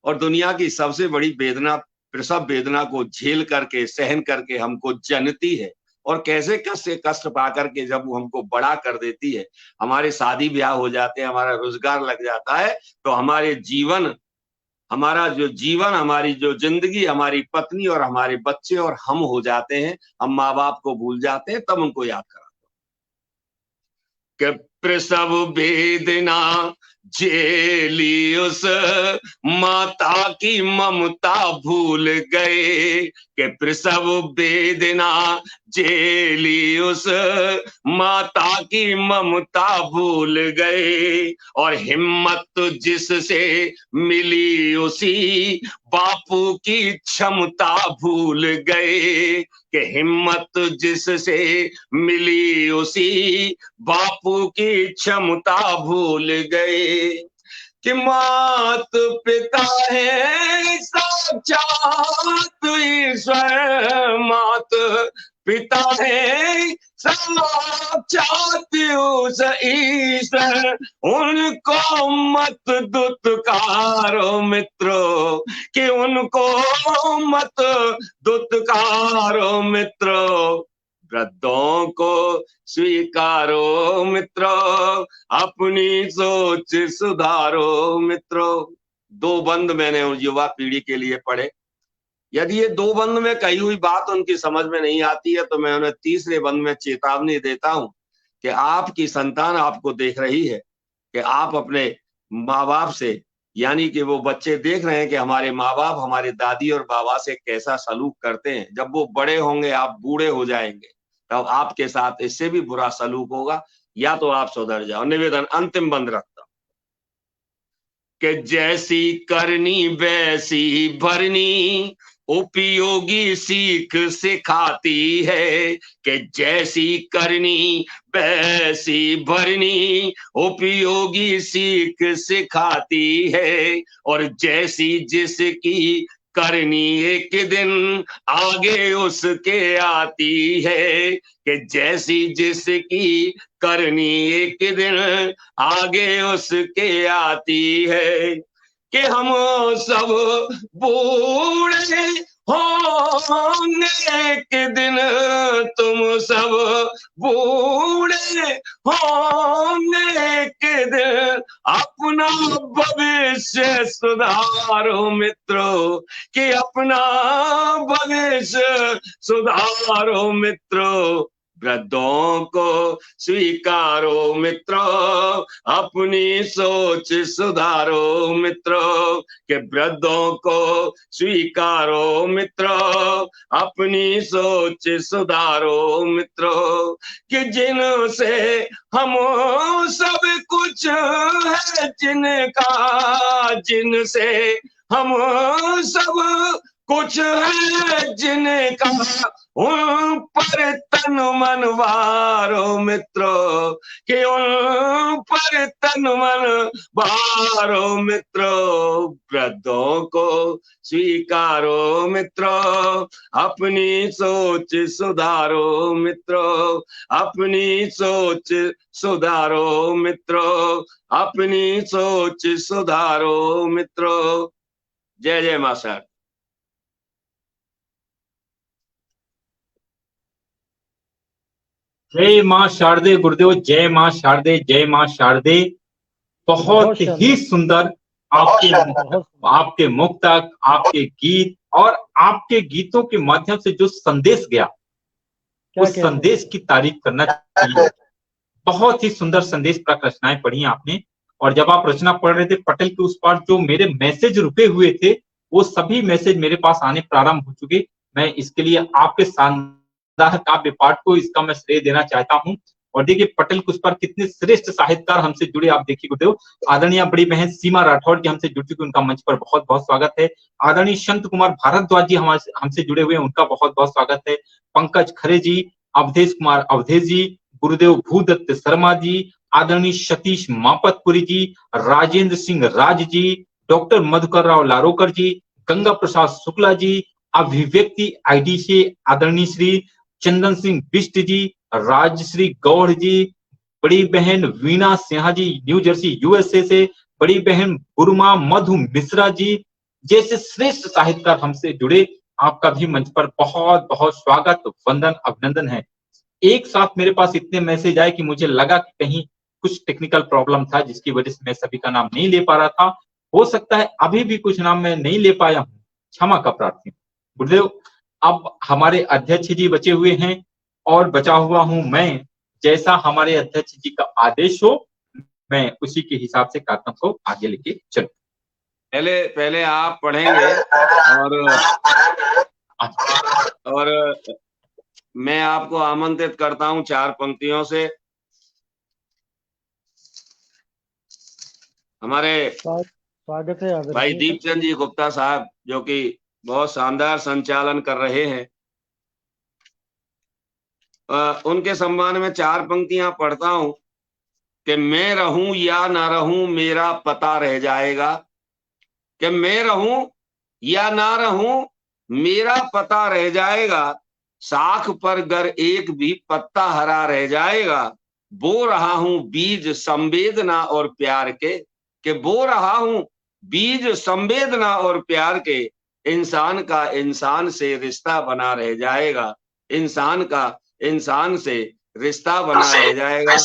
और दुनिया की सबसे बड़ी वेदना, प्रसव वेदना को झेल करके, सहन करके हमको जनती है और कैसे कष्ट पा करके जब वो हमको बड़ा कर देती है, हमारे शादी ब्याह हो जाते हैं, हमारा रोजगार लग जाता है, तो हमारा जो जीवन, हमारी जो जिंदगी, हमारी पत्नी और हमारे बच्चे और हम हो जाते हैं, हम माँ बाप को भूल जाते हैं। तब उनको याद कराते हैं कि प्रसव वेदना झेली उस माता की ममता भूल गए, कि प्रसव वेदना झेली उस माता की ममता भूल गए, और हिम्मत जिससे मिली उसी बापू की क्षमता भूल गए, कि हिम्मत जिससे मिली उसी बापू की क्षमता भूल गए, कि मात पिता है साक्षात ईश्वर, मात पिता है साक्षात उस ईश्वर, उनको मत दुत्कारो मित्रों, कि उनको मत दुत्कारो मित्रों, वृद्धों को स्वीकारो मित्रों, अपनी सोच सुधारो मित्रों। 2 बंद मैंने युवा पीढ़ी के लिए पढ़े। यदि ये 2 बंद में कही हुई बात उनकी समझ में नहीं आती है तो मैं उन्हें तीसरे बंद में चेतावनी देता हूं कि आपकी संतान आपको देख रही है कि आप अपने माँ बाप से, यानी कि वो बच्चे देख रहे हैं कि हमारे माँ बाप हमारे दादी और बाबा से कैसा सलूक करते हैं। जब वो बड़े होंगे, आप बूढ़े हो जाएंगे, तब आपके साथ इससे भी बुरा सलूक होगा, या तो आप सुधर जाओ। निवेदन अंतिम बंद रखता हूं कि जैसी करनी वैसी भरनी उपयोगी सीख सिखाती है, कि जैसी करनी वैसी भरनी उपयोगी सीख सिखाती है, और जैसी जिसकी करनी एक दिन आगे उसके आती है, कि जैसी जिसकी करनी एक दिन आगे उसके आती है, कि हम सब बूढ़े होंगे एक दिन, तुम सब बूढ़े होंगे एक दिन, अपना भविष्य सुधारो मित्रों, कि अपना भविष्य सुधारो मित्रों, वृद्धों को स्वीकारो मित्रों, अपनी सोच सुधारो मित्रों, कि वृद्धों को स्वीकारो मित्रों, अपनी सोच सुधारो मित्रों, कि जिनसे हम सब कुछ है जिनका, जिनसे हम सब कुछ है जिनका, उन पर तन मन वारो मित्रों, कि उन पर तन मन वारो मित्रों, वृद्धों को स्वीकारो मित्रों, अपनी सोच सुधारो मित्रों, अपनी सोच सुधारो मित्रों, अपनी सोच सुधारो मित्रों। जय जय मां शारदा। जय मां शारदे गुरुदेव, जय मां शारदे, जय मां शारदे। बहुत ही सुंदर आपके मुक्तक, आपके गीत और आपके गीतों के माध्यम से जो संदेश गया, उस संदेश की तारीफ करना चाहिए। बहुत ही सुंदर संदेश प्राप्त रचनाएं पढ़ी आपने, और जब आप रचना पढ़ रहे थे पटल के उस पार जो मेरे मैसेज रुके हुए थे, वो सभी मैसेज मेरे पास आने प्रारंभ हो चुके। मैं इसके लिए आपके शानदार काव्य पाठ को इसका मैं श्रेय देना चाहता हूं। और देखिए पटल के उस पार कितने श्रेष्ठ साहित्यकार हमसे जुड़े, आप देखिए गुरुदेव। आदरणीय बड़ी बहन सीमा राठौड़ जी हमसे जुड़ चुकी, उनका मंच पर बहुत बहुत स्वागत है। आदरणीय संत कुमार भारद्वाज जी हमसे जुड़े हुए हैं, उनका बहुत बहुत स्वागत है। पंकज खरे जी, अवधेश कुमार अवधेश जी, गुरुदेव भूदत्त शर्मा जी, आदरणीय सतीश मापतपुरी जी, राजेंद्र सिंह राज जी, डॉक्टर मधुकर राव लारोकर जी, गंगा प्रसाद शुक्ला जी, अभिव्यक्ति आईडी से आदरणीय श्री चंदन सिंह बिष्ट जी, राजश्री गौड़ जी, बड़ी बहन वीणा Sinha ji new Jersey USA से, बड़ी बहन बुरमा मधु मिश्रा जी जैसे श्रेष्ठ साहित्यकार हमसे जुड़े। आपका भी मंच पर बहुत बहुत स्वागत, वंदन, अभिनंदन है। एक साथ मेरे पास इतने मैसेज आए कि मुझे लगा कि कहीं कुछ टेक्निकल प्रॉब्लम था जिसकी वजह से मैं सभी का नाम नहीं ले पा रहा था। हो सकता है अभी भी कुछ नाम मैं नहीं ले पाया हूं, क्षमा का प्रार्थी हूं। गुरुदेव, अब हमारे अध्यक्ष जी बचे हुए हैं और बचा हुआ हूं मैं। जैसा हमारे अध्यक्ष जी का आदेश हो मैं उसी के हिसाब से कार्यक्रम को आगे लेके चलूं। पहले आप पढ़ेंगे और मैं आपको आमंत्रित करता हूं 4 पंक्तियों से। हमारे स्वागत है भाई दीपचंद जी गुप्ता साहब, जो कि बहुत शानदार संचालन कर रहे हैं, उनके सम्मान में 4 पंक्तियां पढ़ता हूं कि मैं रहूं या ना रहूं मेरा पता रह जाएगा, कि मैं रहूं या ना रहूं मेरा पता रह जाएगा, साख पर गर एक भी पत्ता हरा रह जाएगा, बो रहा हूं बीज संवेदना और प्यार के, कि बो रहा हूं बीज संवेदना और प्यार के, इंसान का इंसान से रिश्ता बना रह जाएगा, इंसान का इंसान से रिश्ता बना रह जाएगा।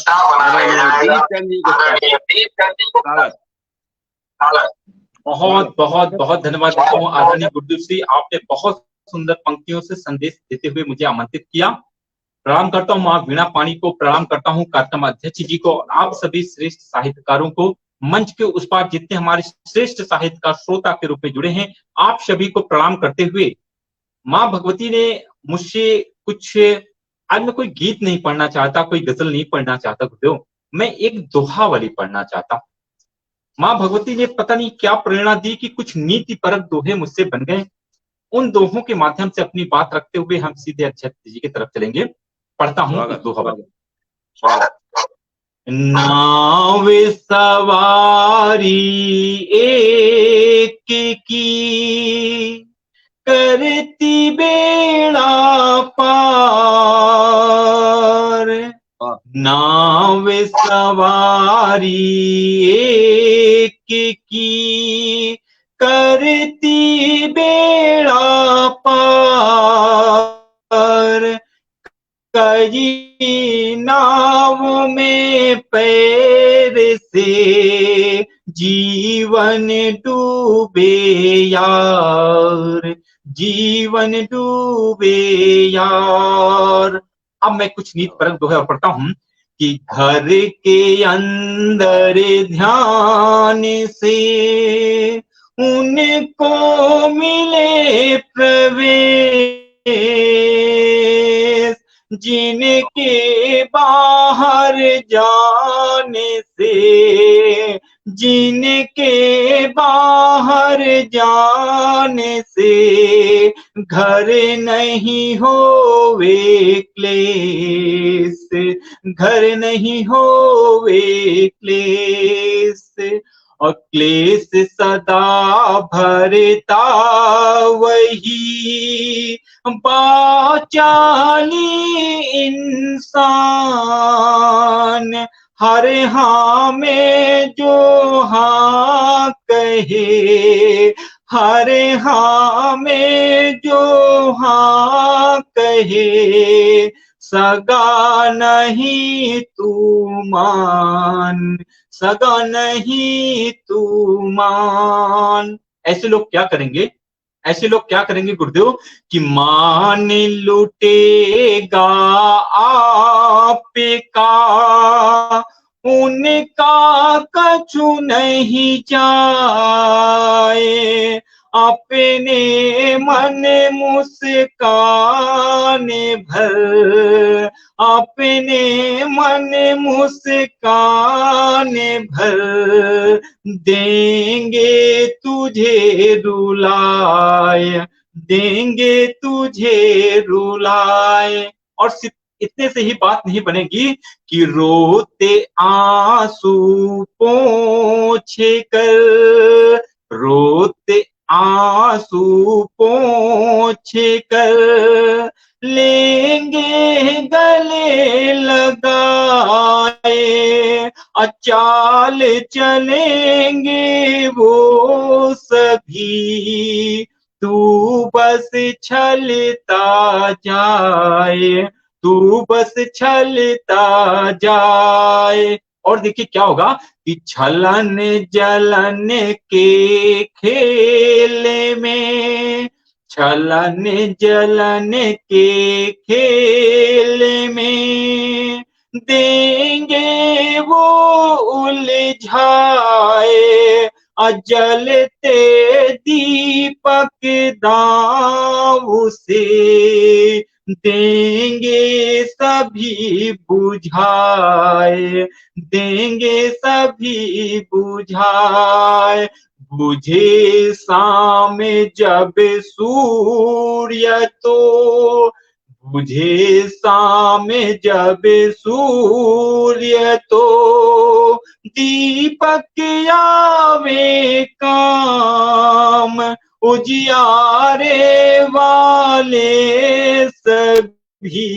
बहुत बहुत बहुत धन्यवाद देता हूँ आदरणीय गुरुदेव श्री, आपने बहुत सुंदर पंक्तियों से संदेश देते हुए मुझे आमंत्रित किया। प्रणाम करता हूँ माँ वीणा पाणी को, प्रणाम करता हूँ कार्यक्रम अध्यक्ष जी को, आप सभी श्रेष्ठ साहित्यकारों को, मंच के उस पार जितने हमारे श्रेष्ठ साहित्यकार श्रोता के रूप में जुड़े हैं, आप सभी को प्रणाम करते हुए माँ भगवती ने मुझसे कुछ, आज मैं कोई गीत नहीं पढ़ना चाहता, कोई गजल नहीं पढ़ना चाहता गुरुदेव, मैं एक दोहा वाली पढ़ना चाहता। माँ भगवती ने पता नहीं क्या प्रेरणा दी कि कुछ नीति परक दोहे मुझसे बन गए। उन दोहों के माध्यम से अपनी बात रखते हुए हम सीधे अध्यक्ष जी की तरफ चलेंगे। पढ़ता हूँ दोहा वाली। नाव सवारी एक की, करती बेड़ा पार, नाव सवारी एक की, करती बेड़ा पार, कई नाव में पैर से जीवन डूबे यार, जीवन डूबे यार। अब मैं कुछ नीति परक दोहे पढ़ता हूं कि घर के अंदर ध्यान से उनको मिले प्रवेश, जिनके बाहर जाने से, जिनके बाहर जाने से घर नहीं होवे क्लेश, घर नहीं होवे क्लेश, और क्लेश सदा भरता वही बाचाली इंसान, हर हाँ में जो हाँ कहे, हर हाँ में जो हाँ कहे, सगा नहीं तू मान, सगा नहीं तू मान। ऐसे लोग क्या करेंगे, ऐसे लोग क्या करेंगे गुरुदेव कि मान लुटेगा आपका, उनका कछु नहीं जाए, अपने मन मुस्कान भर, अपने मन मुस्कान भर, देंगे तुझे रुलाए, देंगे तुझे रुलाए। और सिर्फ इतने से ही बात नहीं बनेगी कि रोते आंसू पोंछे कर, रोते आंसू पोंछ बिछे कर लेंगे गले लगाए, अचाल चलेंगे वो सभी, तू बस छलता जाए, तू बस छलता जाए। और देखिए क्या होगा कि छलन जलन के खेल में, छलन जलन के खेल में देंगे वो उलझाए, जलते दीपक दांव से देंगे सभी बुझाए, देंगे सभी बुझाए। बुझे शाम जब सूर्य तो, बुझे शाम जब सूर्य तो दीपक आवे काम, उजियारे वाले सभी,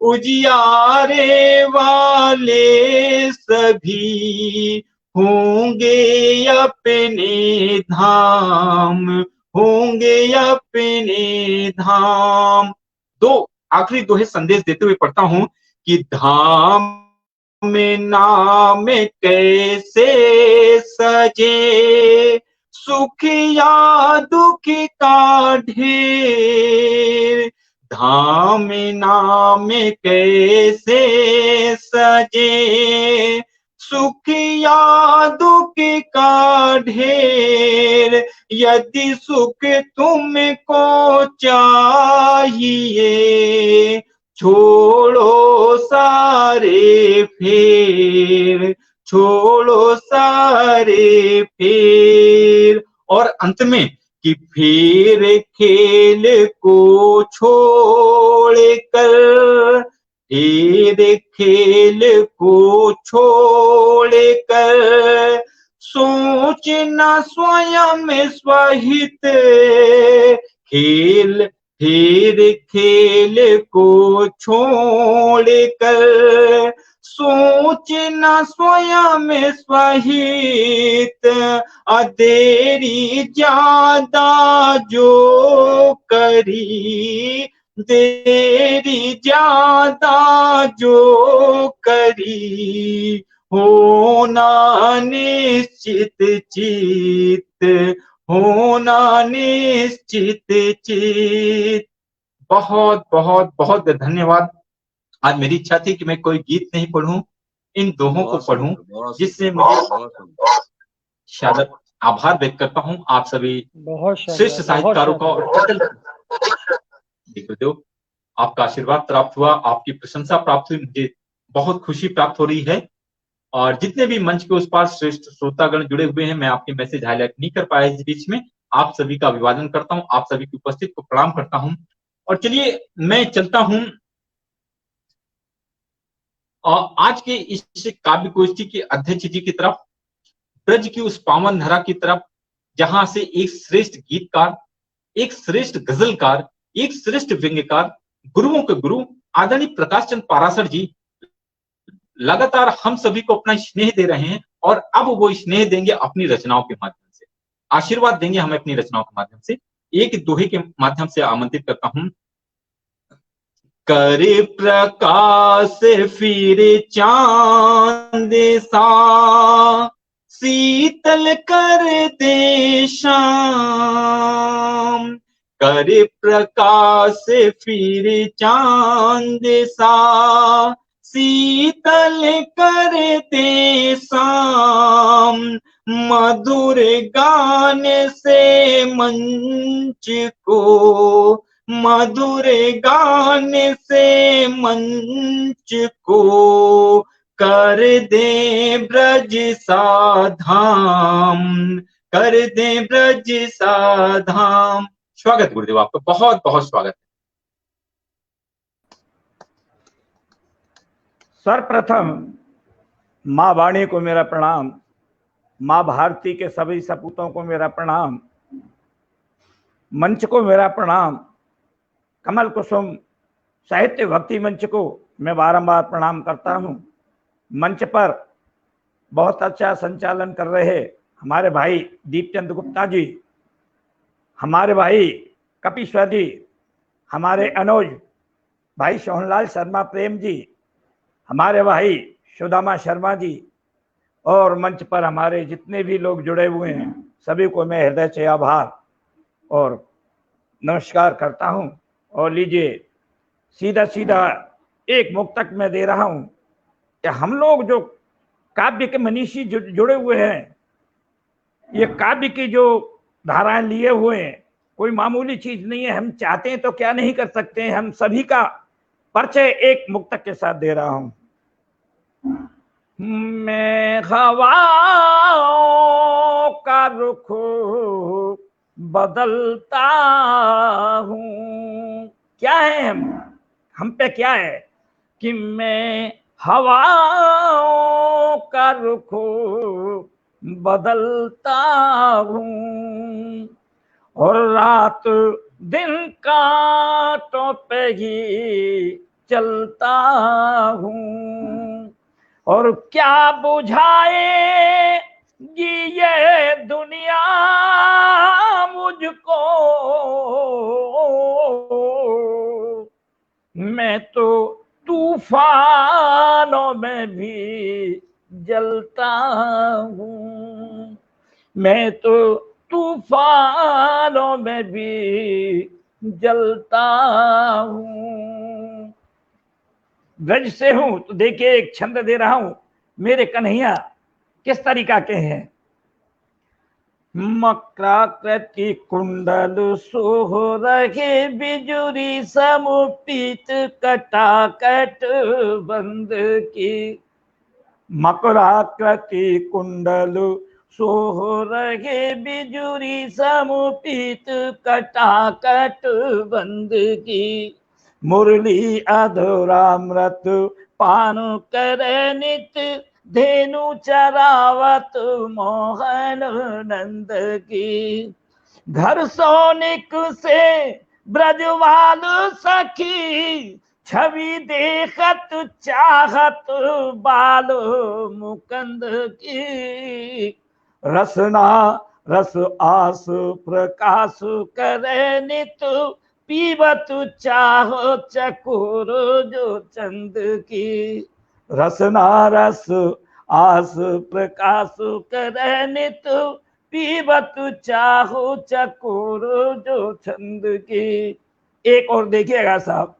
उजियारे वाले सभी होंगे अपने धाम, होंगे अपने धाम। दो आखिरी दोहे संदेश देते हुए पढ़ता हूं कि धाम में नाम कैसे सजे, सुख या दुख का ढेर, धाम में नाम कैसे सजे, सुख या दुख का ढेर, यदि सुख तुमको चाहिए छोड़ो सारे फेर, छोड़ो सारे फेर। और अंत में कि फेर खेल को छोड़ कर, फेर खेल को छोड़ कर सोचना स्वयं स्वहित, खेल फिर खेल को छोड़ कर सोचना स्वयं स्वहित, देरी ज्यादा जो करी, देरी ज्यादा जो करी, होना निश्चित चित, होना निश्चित चित। बहुत बहुत बहुत धन्यवाद। आज मेरी इच्छा थी कि मैं कोई गीत नहीं पढ़ूं, इन दोहों को पढ़ूं, जिससे मुझे शायद आभार व्यक्त करता हूं आप सभी श्रेष्ठ साहित्यकारों का। और आपका आशीर्वाद प्राप्त हुआ, आपकी प्रशंसा प्राप्त हुई, मुझे बहुत खुशी प्राप्त हो रही है। और जितने भी मंच के उस पार श्रेष्ठ श्रोतागण जुड़े हुए हैं, मैं आपके मैसेज हाईलाइट नहीं कर पाया इस बीच में, आप सभी का अभिवादन करता हूं, आप सभी की उपस्थिति को प्रणाम करता हूं। और चलिए मैं चलता हूं आज के इस काव्य गोष्ठी के अध्यक्ष जी की तरफ, ब्रज की उस पावन धरा की तरफ, जहां से एक श्रेष्ठ गीतकार, एक श्रेष्ठ गजलकार, एक श्रेष्ठ व्यंग्यकार, गुरुओं के गुरु आदरणीय प्रकाश चंद पाराशर जी लगातार हम सभी को अपना स्नेह दे रहे हैं। और अब वो स्नेह देंगे अपनी रचनाओं के माध्यम से, आशीर्वाद देंगे हमें अपनी रचनाओं के माध्यम से। एक दोहे के माध्यम से आमंत्रित करता हूं। करे प्रकाश फिर चांद सा, शीतल कर दे शाम, करे प्रकाश फिर चांद सा, शीतल कर दे शाम, मधुर गान से मंच को, मधुर गान से मंच को, कर दे ब्रज सा धाम, कर दे ब्रज सा धाम। स्वागत गुरुदेव, आपका बहुत बहुत स्वागत। सर्वप्रथम माँ वाणी को मेरा प्रणाम, माँ भारती के सभी सपूतों को मेरा प्रणाम। मंच को मेरा प्रणाम। कमल कुसुम साहित्य भक्ति मंच को मैं बारंबार प्रणाम करता हूं। मंच पर बहुत अच्छा संचालन कर रहे हमारे भाई दीपचंद गुप्ता जी, हमारे भाई कपीश्वर जी, हमारे अनुज भाई सोहनलाल शर्मा प्रेम जी, हमारे भाई सुदामा शर्मा जी, और मंच पर हमारे जितने भी लोग जुड़े हुए हैं सभी को मैं हृदय से आभार और नमस्कार करता हूं। और लीजिए सीधा सीधा एक मुक्तक मैं दे रहा हूं कि हम लोग जो काव्य के मनीषी जुड़े हुए हैं, ये काव्य की जो धाराएं लिए हुए हैं कोई मामूली चीज नहीं है। हम चाहते हैं तो क्या नहीं कर सकते हैं। हम सभी का परिचय एक मुक्तक के साथ दे रहा हूं। मैं हवाओं का रुख बदलता हूं। क्या है हम पे क्या है कि मैं हवाओं का रुख बदलता हूं और रात दिन कांटों पे ही चलता हूं। और क्या बुझाएगी ये दुनिया मुझको, मैं तो तूफानों में भी जलता हूँ। मैं तो तूफानों में भी जलता हूँ। ब्रज से हूं तो देखिए एक छंद दे रहा हूं। मेरे कन्हैया किस तरीका के हैं। मकराकृति कुंडल सोहरगे बिजुरी समुपीत कटाकट बंद की। मकराकृति कुंडल सोहरगे बिजुरी समुपीत कटाकट बंद की। मुरली अधुरामृत पान करे नित धेनु चरावत मोहन नंद की। घर सोनिक से ब्रजवाल सखी छवि देखत चाहत बाल मुकंद की। रसना रस आस प्रकाश करे नित पीबत चाहो चकोर जो चंद की। रसना रस आस प्रकाश करे नित पीबत चाहो चकोर जो चंद की। एक और देखिएगा साहब।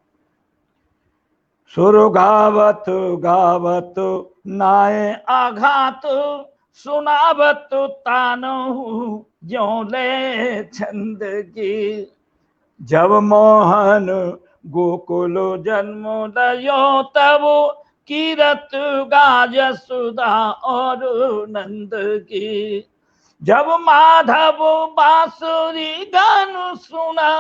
सुर गावत गावत नाए आघात सुनावत तानो जो ले छंद की। जब मोहन गोकुल जन्म लयो तब कीरत गाज सुधा और नंद की। जब माधव बांसुरी गान सुना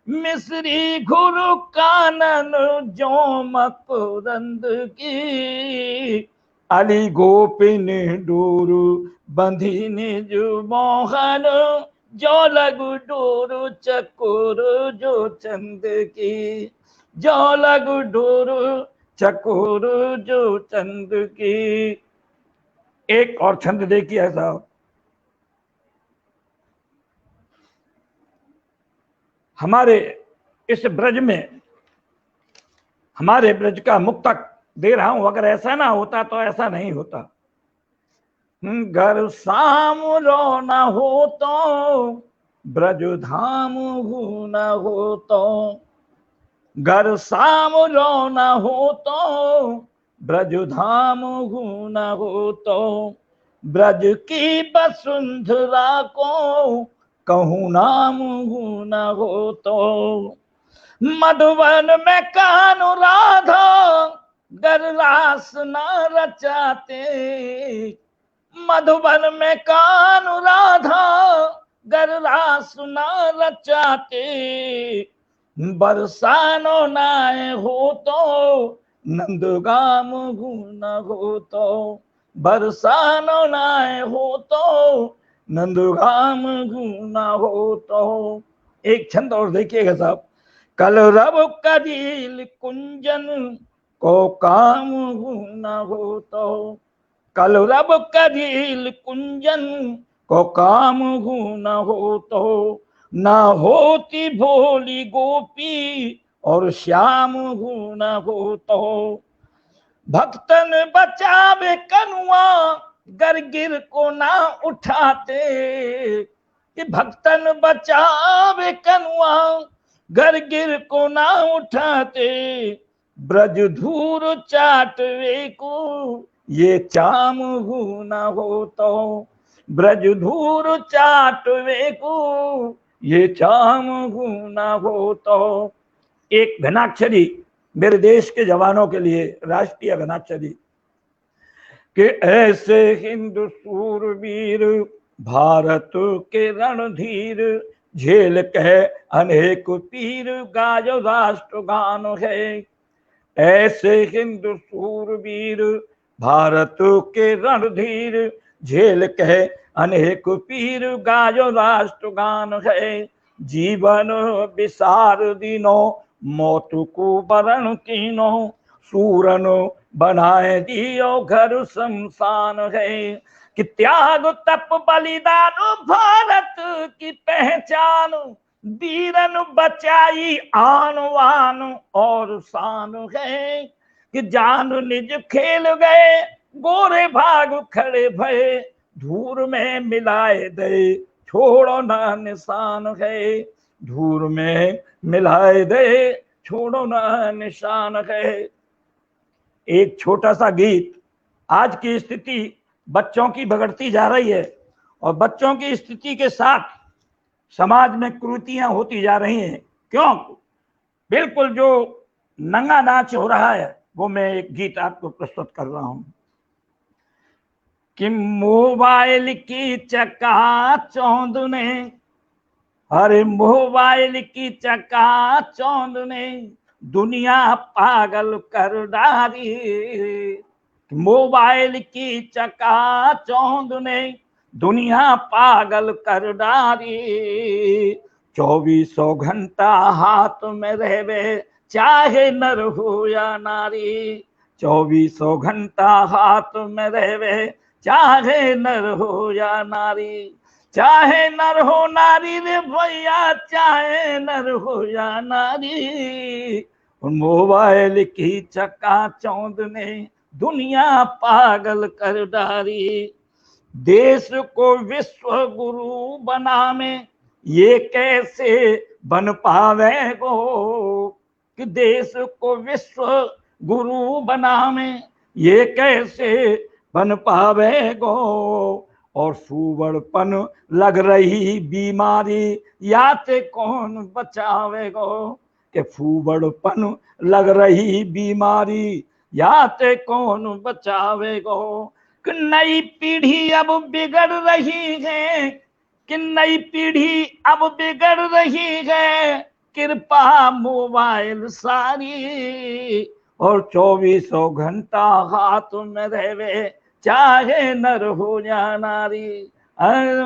मिश्री घुरु कानन जोमक रंद की। अली गोपिन डोरू बंधी निज मोहन जो लगु डोरू चकोर जो चंद की। जो लगु डोरू चकोर जो चंद की। एक और छंद देखिए साहब। हमारे इस ब्रज में हमारे ब्रज का मुक्तक दे रहा हूं। अगर ऐसा ना होता तो ऐसा नहीं होता। घर सामरो न हो तो ब्रज धाम हूं न हो तो। घर सामरो न हो तो ब्रज धाम हूं न हो तो। ब्रज की वसुंधरा को कहूँ नाम हूं न हो तो। मधुवन में कान्हा राधा गर रास न रचाते। मधुबन में कान्हा राधा गर रास न रचाते। बरसानो नाय हो तो नंदगाम हूं न हो तो। बरसानो नाय हो तो नंदगाम हूं न हो तो। एक छंद और देखिएगा साहब। कलरव करील कुंजन को काम न हो तो, कलरव करील कुंजन को काम न हो तो, न होती भोली गोपी और श्याम न हो तो। भक्तन बचावे कनुआ गर गिर को ना उठाते, कि भक्तन बचावे कनुआ गर गिर को ना उठाते। ब्रज धूर चाटवे को ये चाम न हो तो, ब्रज धूर चाटवे को ये चाम न हो तो। एक घनाक्षरी मेरे देश के जवानों के लिए, राष्ट्रीय घनाक्षरी, कि ऐसे हिंदू सूरवीर भारत के रणधीर, झेल कह अनेक पीर गायो राष्ट्रगान है। ऐसे हिंदू सूरवीर भारत के रणधीर, झेल कह अनेक पीर गायो राष्ट्रगान है। जीवन विसार दिनों मौत को बरण कीनो, सूरन बनाए दियो घर शमशान है। कि त्याग तप बलिदान भारत की पहचान, वीरन बचाई आन वान और शान है। कि जान निज खेल गए गोरे भाग खड़े भये, धूर में मिलाए दे छोड़ो ना निशान है। धूर में मिलाए दे छोड़ो ना निशान है। एक छोटा सा गीत। आज की स्थिति बच्चों की बिगड़ती जा रही है और बच्चों की स्थिति के साथ समाज में कुरीतियां होती जा रही हैं। क्यों? बिल्कुल जो नंगा नाच हो रहा है वो मैं एक गीत आपको प्रस्तुत कर रहा हूं। कि मोबाइल की चकाचौंध ने, अरे मोबाइल की चकाचौंध ने दुनिया पागल कर डाली। मोबाइल की चकाचौंध ने दुनिया पागल कर डाली। 2400 घंटा हाथ में रहवे चाहे नर हो या नारी। 2400 घंटा हाथ में रहवे चाहे नर हो या नारी। चाहे नर हो नारी रे भैया, चाहे नर हो या नारी। मोबाइल की चकाचौंध ने दुनिया पागल कर डाली। देश को विश्व गुरु बनावे ये कैसे बन पावे गो। कि देश को विश्व गुरु बनावे ये कैसे बन पावे गो। और सुवड़पन लग रही बीमारी याते कौन बचावे गो। कि फूबड़पन लग रही बीमारी याते कौन बचावे गो। कि नई पीढ़ी अब बिगड़ रही है, कि नई पीढ़ी अब बिगड़ रही है। कृपा मोबाइल सारी और 2400 घंटा हाथ में रहवे चाहे नर हो या नारी।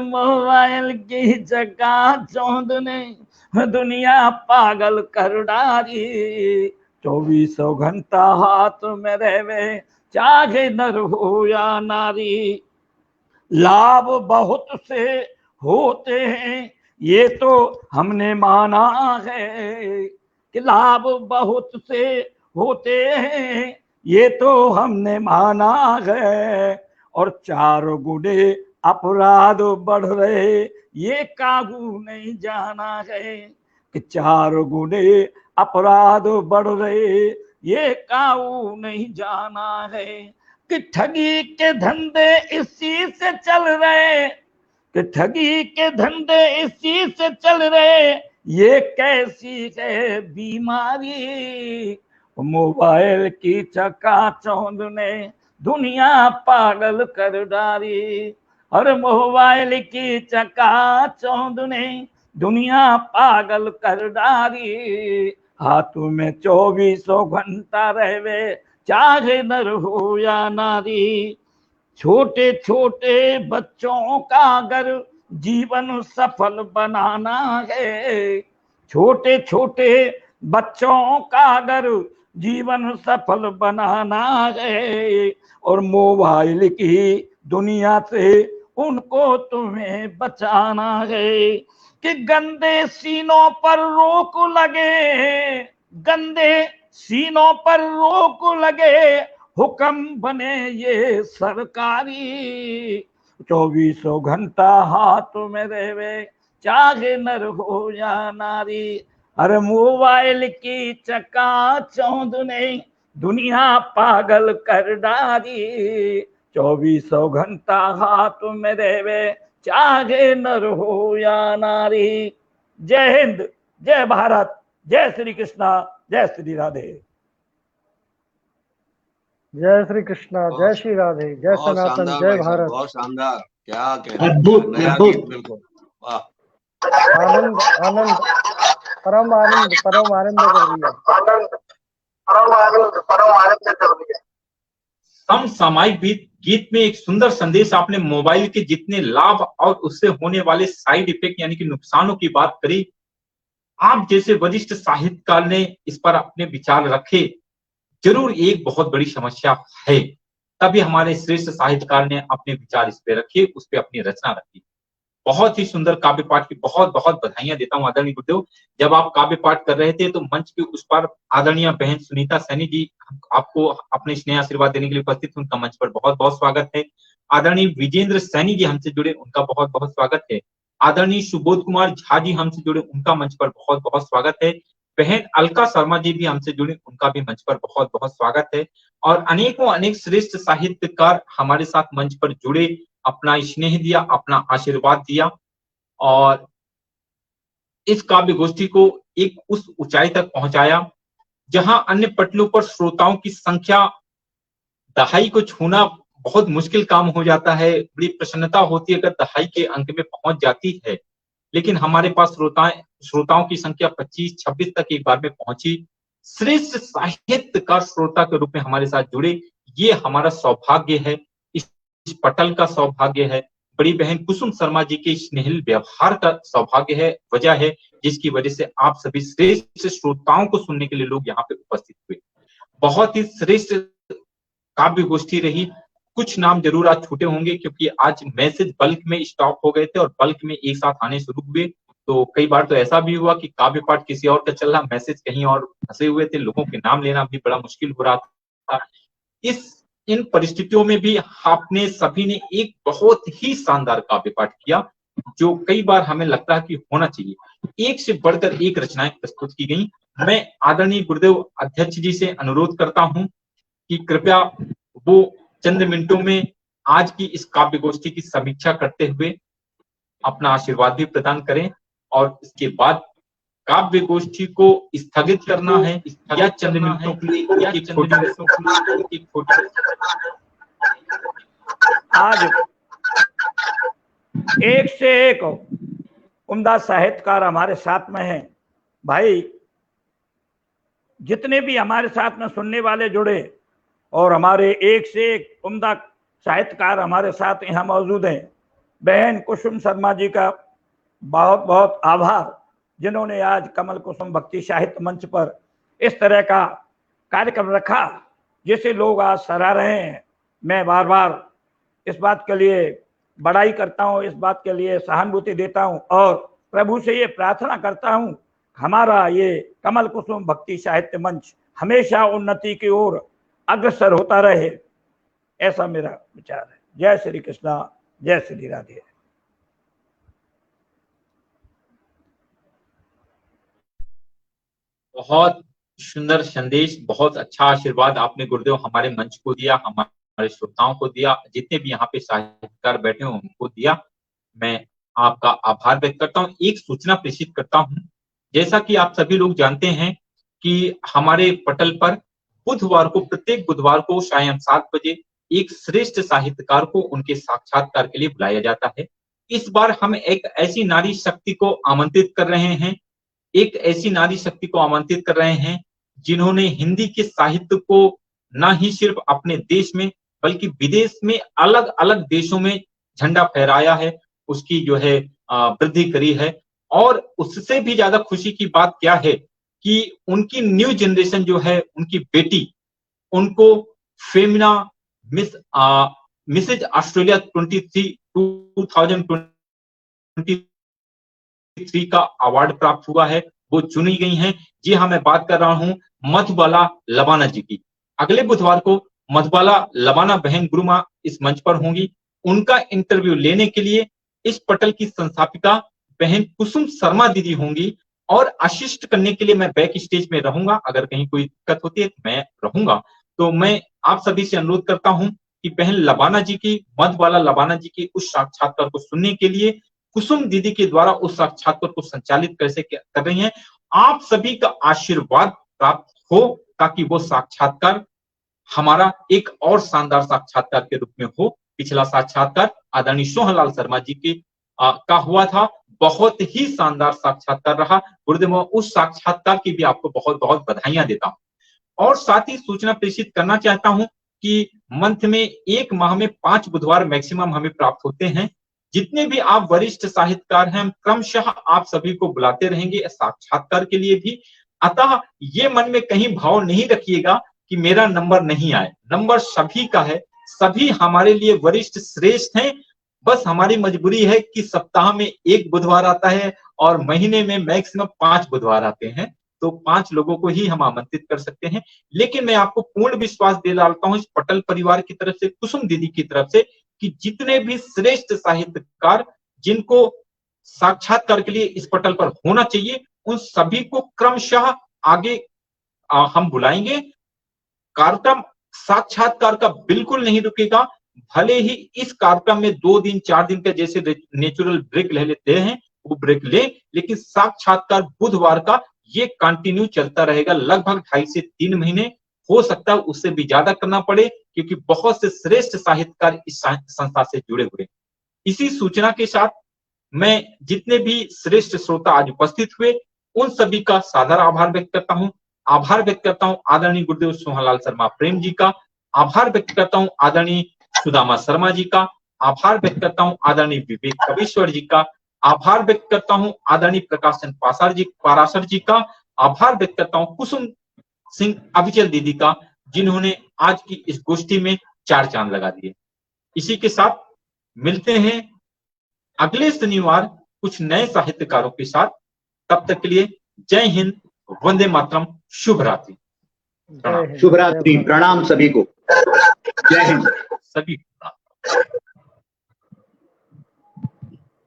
मोबाइल की चकाचौंध ने दुनिया पागल कर डाली। 2400 घंटा हाथ में रहवे चाहे नर हो या नारी। लाभ बहुत से होते हैं ये तो हमने माना है। कि लाभ बहुत से होते हैं ये तो हमने माना है। और 4 गुने अपराध बढ़ रहे ये काबू नहीं जाना है। कि 4 गुने अपराध बढ़ रहे ये काबू नहीं जाना है। कि ठगी के धंधे इसी से चल रहे, कि ठगी के धंधे इसी से चल रहे ये कैसी है बीमारी। मोबाइल की चकाचौंध ने दुनिया पागल कर डाली। और मोबाइल की चकाचौंध ने दुनिया पागल कर डाली। हाथों में 2400 घंटा रहवे चाहे नर हो या नारी। छोटे छोटे बच्चों का अगर जीवन सफल बनाना है। छोटे छोटे बच्चों का अगर जीवन सफल बनाना है, और मोबाइल की दुनिया से उनको तुम्हें बचाना है। कि गंदे सीनों पर रोक लगे, गंदे सीनों पर रोक लगे, हुक्म बने ये सरकारी। 24 घंटा हाथ में रहे, चाहे नर हो या नारी। अरे मोबाइल की चकाचौंध ने दुनिया पागल कर डाली। 24 घंटा हाथ में रहे, चाहे नर हो या नारी। जय हिंद, जय भारत, जय श्री कृष्णा, जय श्री राधे। जय श्री कृष्णा, जय श्री राधे, जय बहुत सनातन, शानदार जय भाई साहब, भारत। बहुत शानदार। क्या कहना, अद्भुत, नया अद्भुत। गीत बिल्कुल, वाह। आनंद आनंद, परम आनंद, परम आनंद कर दिया। समसामयिक गीत में एक सुंदर संदेश आपने मोबाइल के जितने लाभ और उससे होने वाले साइड इफेक्ट यानी कि नुकसानों की बात करी। आप जैसे वरिष्ठ साहित्यकार ने इस पर अपने विचार रखे। जरूर एक बहुत बड़ी समस्या है, तभी हमारे श्रेष्ठ साहित्यकार ने अपने विचार इस पे रखे, उस पे अपनी रचना रखी। बहुत ही सुंदर काव्य पाठ की बहुत बहुत बधाइयां देता हूं आदरणीय गुरुदेव। जब आप काव्य पाठ कर रहे थे तो मंच के उस पर आदरणीय बहन सुनीता सैनी जी आपको अपने स्नेह आशीर्वाद देने के लिए उपस्थित, उनका मंच पर बहुत बहुत स्वागत है। आदरणीय विजेंद्र सैनी जी हमसे जुड़े, उनका बहुत बहुत स्वागत है। आदरणीय सुबोध कुमार झा जी हमसे जुड़े, उनका मंच पर बहुत बहुत स्वागत है। बहन अलका शर्मा जी भी हमसे जुड़े, उनका भी मंच पर बहुत बहुत स्वागत है। और अनेकों अनेक श्रेष्ठ साहित्यकार हमारे साथ मंच पर जुड़े, अपना स्नेह दिया, अपना आशीर्वाद दिया और इस काव्य गोष्ठी को एक उस ऊंचाई तक पहुंचाया जहां अन्य पटलों पर श्रोताओं की संख्या दहाई को छूना बहुत मुश्किल काम हो जाता है। बड़ी प्रसन्नता होती है अगर दहाई के अंक में पहुंच जाती है, लेकिन हमारे पास श्रोताओं की संख्या 25-26 तक एक बार में पहुंची। श्रेष्ठ साहित्यकार श्रोता के रूप में हमारे साथ जुड़े, ये हमारा सौभाग्य है, इस पटल का सौभाग्य है, बड़ी बहन कुसुम शर्मा जी के स्नेहिल व्यवहार का सौभाग्य है, वजह है जिसकी वजह से आप सभी श्रेष्ठ श्रोताओं को सुनने के लिए लोग यहाँ पे उपस्थित हुए। बहुत ही श्रेष्ठ काव्य गोष्ठी रही। कुछ नाम जरूर आज छूटे होंगे क्योंकि आज मैसेज बल्क में स्टॉप हो गए थे और बल्क में एक साथ आने शुरू हुए, तो कई बार तो ऐसा भी हुआ कि काव्य पाठ किसी और का चल रहा, मैसेज कहीं और फंसे हुए थे, लोगों के नाम लेना भी बड़ा मुश्किल हो रहा था। इन परिस्थितियों में भी आपने सभी ने एक बहुत ही शानदार काव्य पाठ किया, जो कई बार हमें लगता है कि होना चाहिए। एक से बढ़कर एक रचनाएं प्रस्तुत की गई। मैं आदरणीय गुरुदेव अध्यक्ष जी से अनुरोध करता हूं कि कृपया वो चंद मिनटों में आज की इस काव्य गोष्ठी की समीक्षा करते हुए अपना आशीर्वाद भी प्रदान करें और इसके बाद काव्य गोष्ठी को स्थगित करना है या चंद मिनटों के लिए एक छोटी आज एक से एक उम्दा साहित्यकार हमारे साथ में हैं। भाई जितने भी हमारे साथ में सुनने वाले जुड़े और हमारे एक से एक उम्दा साहित्यकार हमारे साथ यहाँ मौजूद हैं। बहन कुसुम शर्मा जी का बहुत बहुत आभार, जिन्होंने आज कमल कुसुम भक्ति साहित्य मंच पर इस तरह का कार्यक्रम रखा जिसे लोग आज सराह रहे हैं। मैं बार बार इस बात के लिए बड़ाई करता हूँ, इस बात के लिए सहानुभूति देता हूँ और प्रभु से ये प्रार्थना करता हूँ हमारा ये कमल कुसुम भक्ति साहित्य मंच हमेशा उन्नति की ओर अग्रसर होता रहे, ऐसा मेरा विचार है। जय श्री कृष्णा, जय श्री राधे। बहुत सुंदर संदेश, बहुत अच्छा आशीर्वाद आपने गुरुदेव हमारे मंच को दिया, हमारे श्रोताओं को दिया, जितने भी यहाँ पे साहित्यकार बैठे हैं उनको दिया। मैं आपका आभार व्यक्त करता हूँ। एक सूचना प्रेषित करता हूँ, जैसा कि आप सभी लोग जानते हैं कि हमारे पटल पर बुधवार को, प्रत्येक बुधवार को सायं 7 बजे एक श्रेष्ठ साहित्यकार को उनके साक्षात्कार के लिए बुलाया जाता है। इस बार हम एक ऐसी नारी शक्ति को आमंत्रित कर रहे हैं, एक ऐसी नारी शक्ति को आमंत्रित कर रहे हैं जिन्होंने हिंदी के साहित्य को न ही सिर्फ अपने देश में बल्कि विदेश में अलग अलग देशों में झंडा फहराया है उसकी जो है वृद्धि करी है। और उससे भी ज्यादा खुशी की बात क्या है कि उनकी न्यू जनरेशन जो है, उनकी बेटी, उनको फेमिना मिसेज ऑस्ट्रेलिया 2023 का अवार्ड प्राप्त हुआ है, वो चुनी गई हैं। जी हाँ, मैं बात कर रहा हूं मधुबाला लबाना जी की। अगले बुधवार को मधुबाला लबाना बहन गुरुमा इस मंच पर होंगी। उनका इंटरव्यू लेने के लिए इस पटल की संस्थापिका बहन कुसुम शर्मा दीदी होंगी और असिस्ट करने के लिए मैं बैक स्टेज में रहूंगा। अगर कहीं कोई दिक्कत होती है मैं रहूंगा। तो मैं आप सभी से अनुरोध करता हूं कि बहन लबाना जी की, मधुबाला लबाना जी की उस साक्षात्कार को सुनने के लिए कुसुम दीदी के द्वारा उस साक्षात्कार को संचालित कैसे कर रही हैं, आप सभी का आशीर्वाद प्राप्त हो ताकि वो साक्षात्कार हमारा एक और शानदार साक्षात्कार के रूप में हो। पिछला साक्षात्कार आदरणीय सोहनलाल शर्मा जी की का हुआ था, बहुत ही शानदार साक्षात्कार रहा। गुरुदेव, उस साक्षात्कार की भी आपको बहुत बहुत बधाइयां देता हूं। और साथ ही सूचना प्रेषित करना चाहता हूं कि मंथ में, एक माह में 5 बुधवार मैक्सिमम हमें प्राप्त होते हैं। जितने भी आप वरिष्ठ साहित्यकार हैं, क्रमशः आप सभी को बुलाते रहेंगे साक्षात्कार के लिए भी। अतः ये मन में कहीं भाव नहीं रखिएगा कि मेरा नंबर नहीं आए, नंबर सभी का है। सभी हमारे लिए वरिष्ठ श्रेष्ठ हैं। बस हमारी मजबूरी है कि सप्ताह में 1 बुधवार आता है और महीने में मैक्सिमम 5 बुधवार आते हैं, तो 5 लोगों को ही हम आमंत्रित कर सकते हैं। लेकिन मैं आपको पूर्ण विश्वास दिलाता हूं इस पटल परिवार की तरफ से, कुसुम दीदी की तरफ से, कि जितने भी श्रेष्ठ साहित्यकार जिनको साक्षात्कार के लिए इस पटल पर होना चाहिए, उन सभी को क्रमशः आगे हम बुलाएंगे। कार्यक्रम साक्षात्कार का बिल्कुल नहीं रुकेगा। भले ही इस कार्यक्रम में 2 दिन 4 दिन का जैसे नेचुरल ब्रेक ले लेते हैं वो ब्रेक ले, लेकिन साक्षात्कार बुधवार का ये कंटिन्यू चलता रहेगा लगभग 2.5 से 3 महीने। हो सकता है उससे भी ज्यादा करना पड़े, क्योंकि बहुत से श्रेष्ठ साहित्यकार इस संस्था से जुड़े हुए। इसी सूचना के साथ मैं जितने भी श्रेष्ठ श्रोता आज उपस्थित हुए उन सभी का सादर आभार व्यक्त करता हूं। आभार व्यक्त करता हूं आदरणीय गुरुदेव सोहनलाल शर्मा प्रेम जी का। आभार व्यक्त करता हूं आदरणीय सुदामा शर्मा जी का। आभार व्यक्त करता हूं आदरणीय विवेक कवीश्वर जी का। आभार व्यक्त करता हूं आदरणीय प्रकाशन पाराशर जी का। आभार व्यक्त करता हूं कुसुम सिंह अविचल दीदी का, जिन्होंने आज की इस गोष्ठी में 4 चांद लगा दिए। इसी के साथ मिलते हैं अगले शनिवार कुछ नए साहित्यकारों के साथ। तब तक के लिए जय हिंद, वंदे मातरम, शुभ रात्रि। शुभ रात्रि, प्रणाम सभी को, जय हिंद सभी।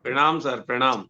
प्रणाम सर, प्रणाम।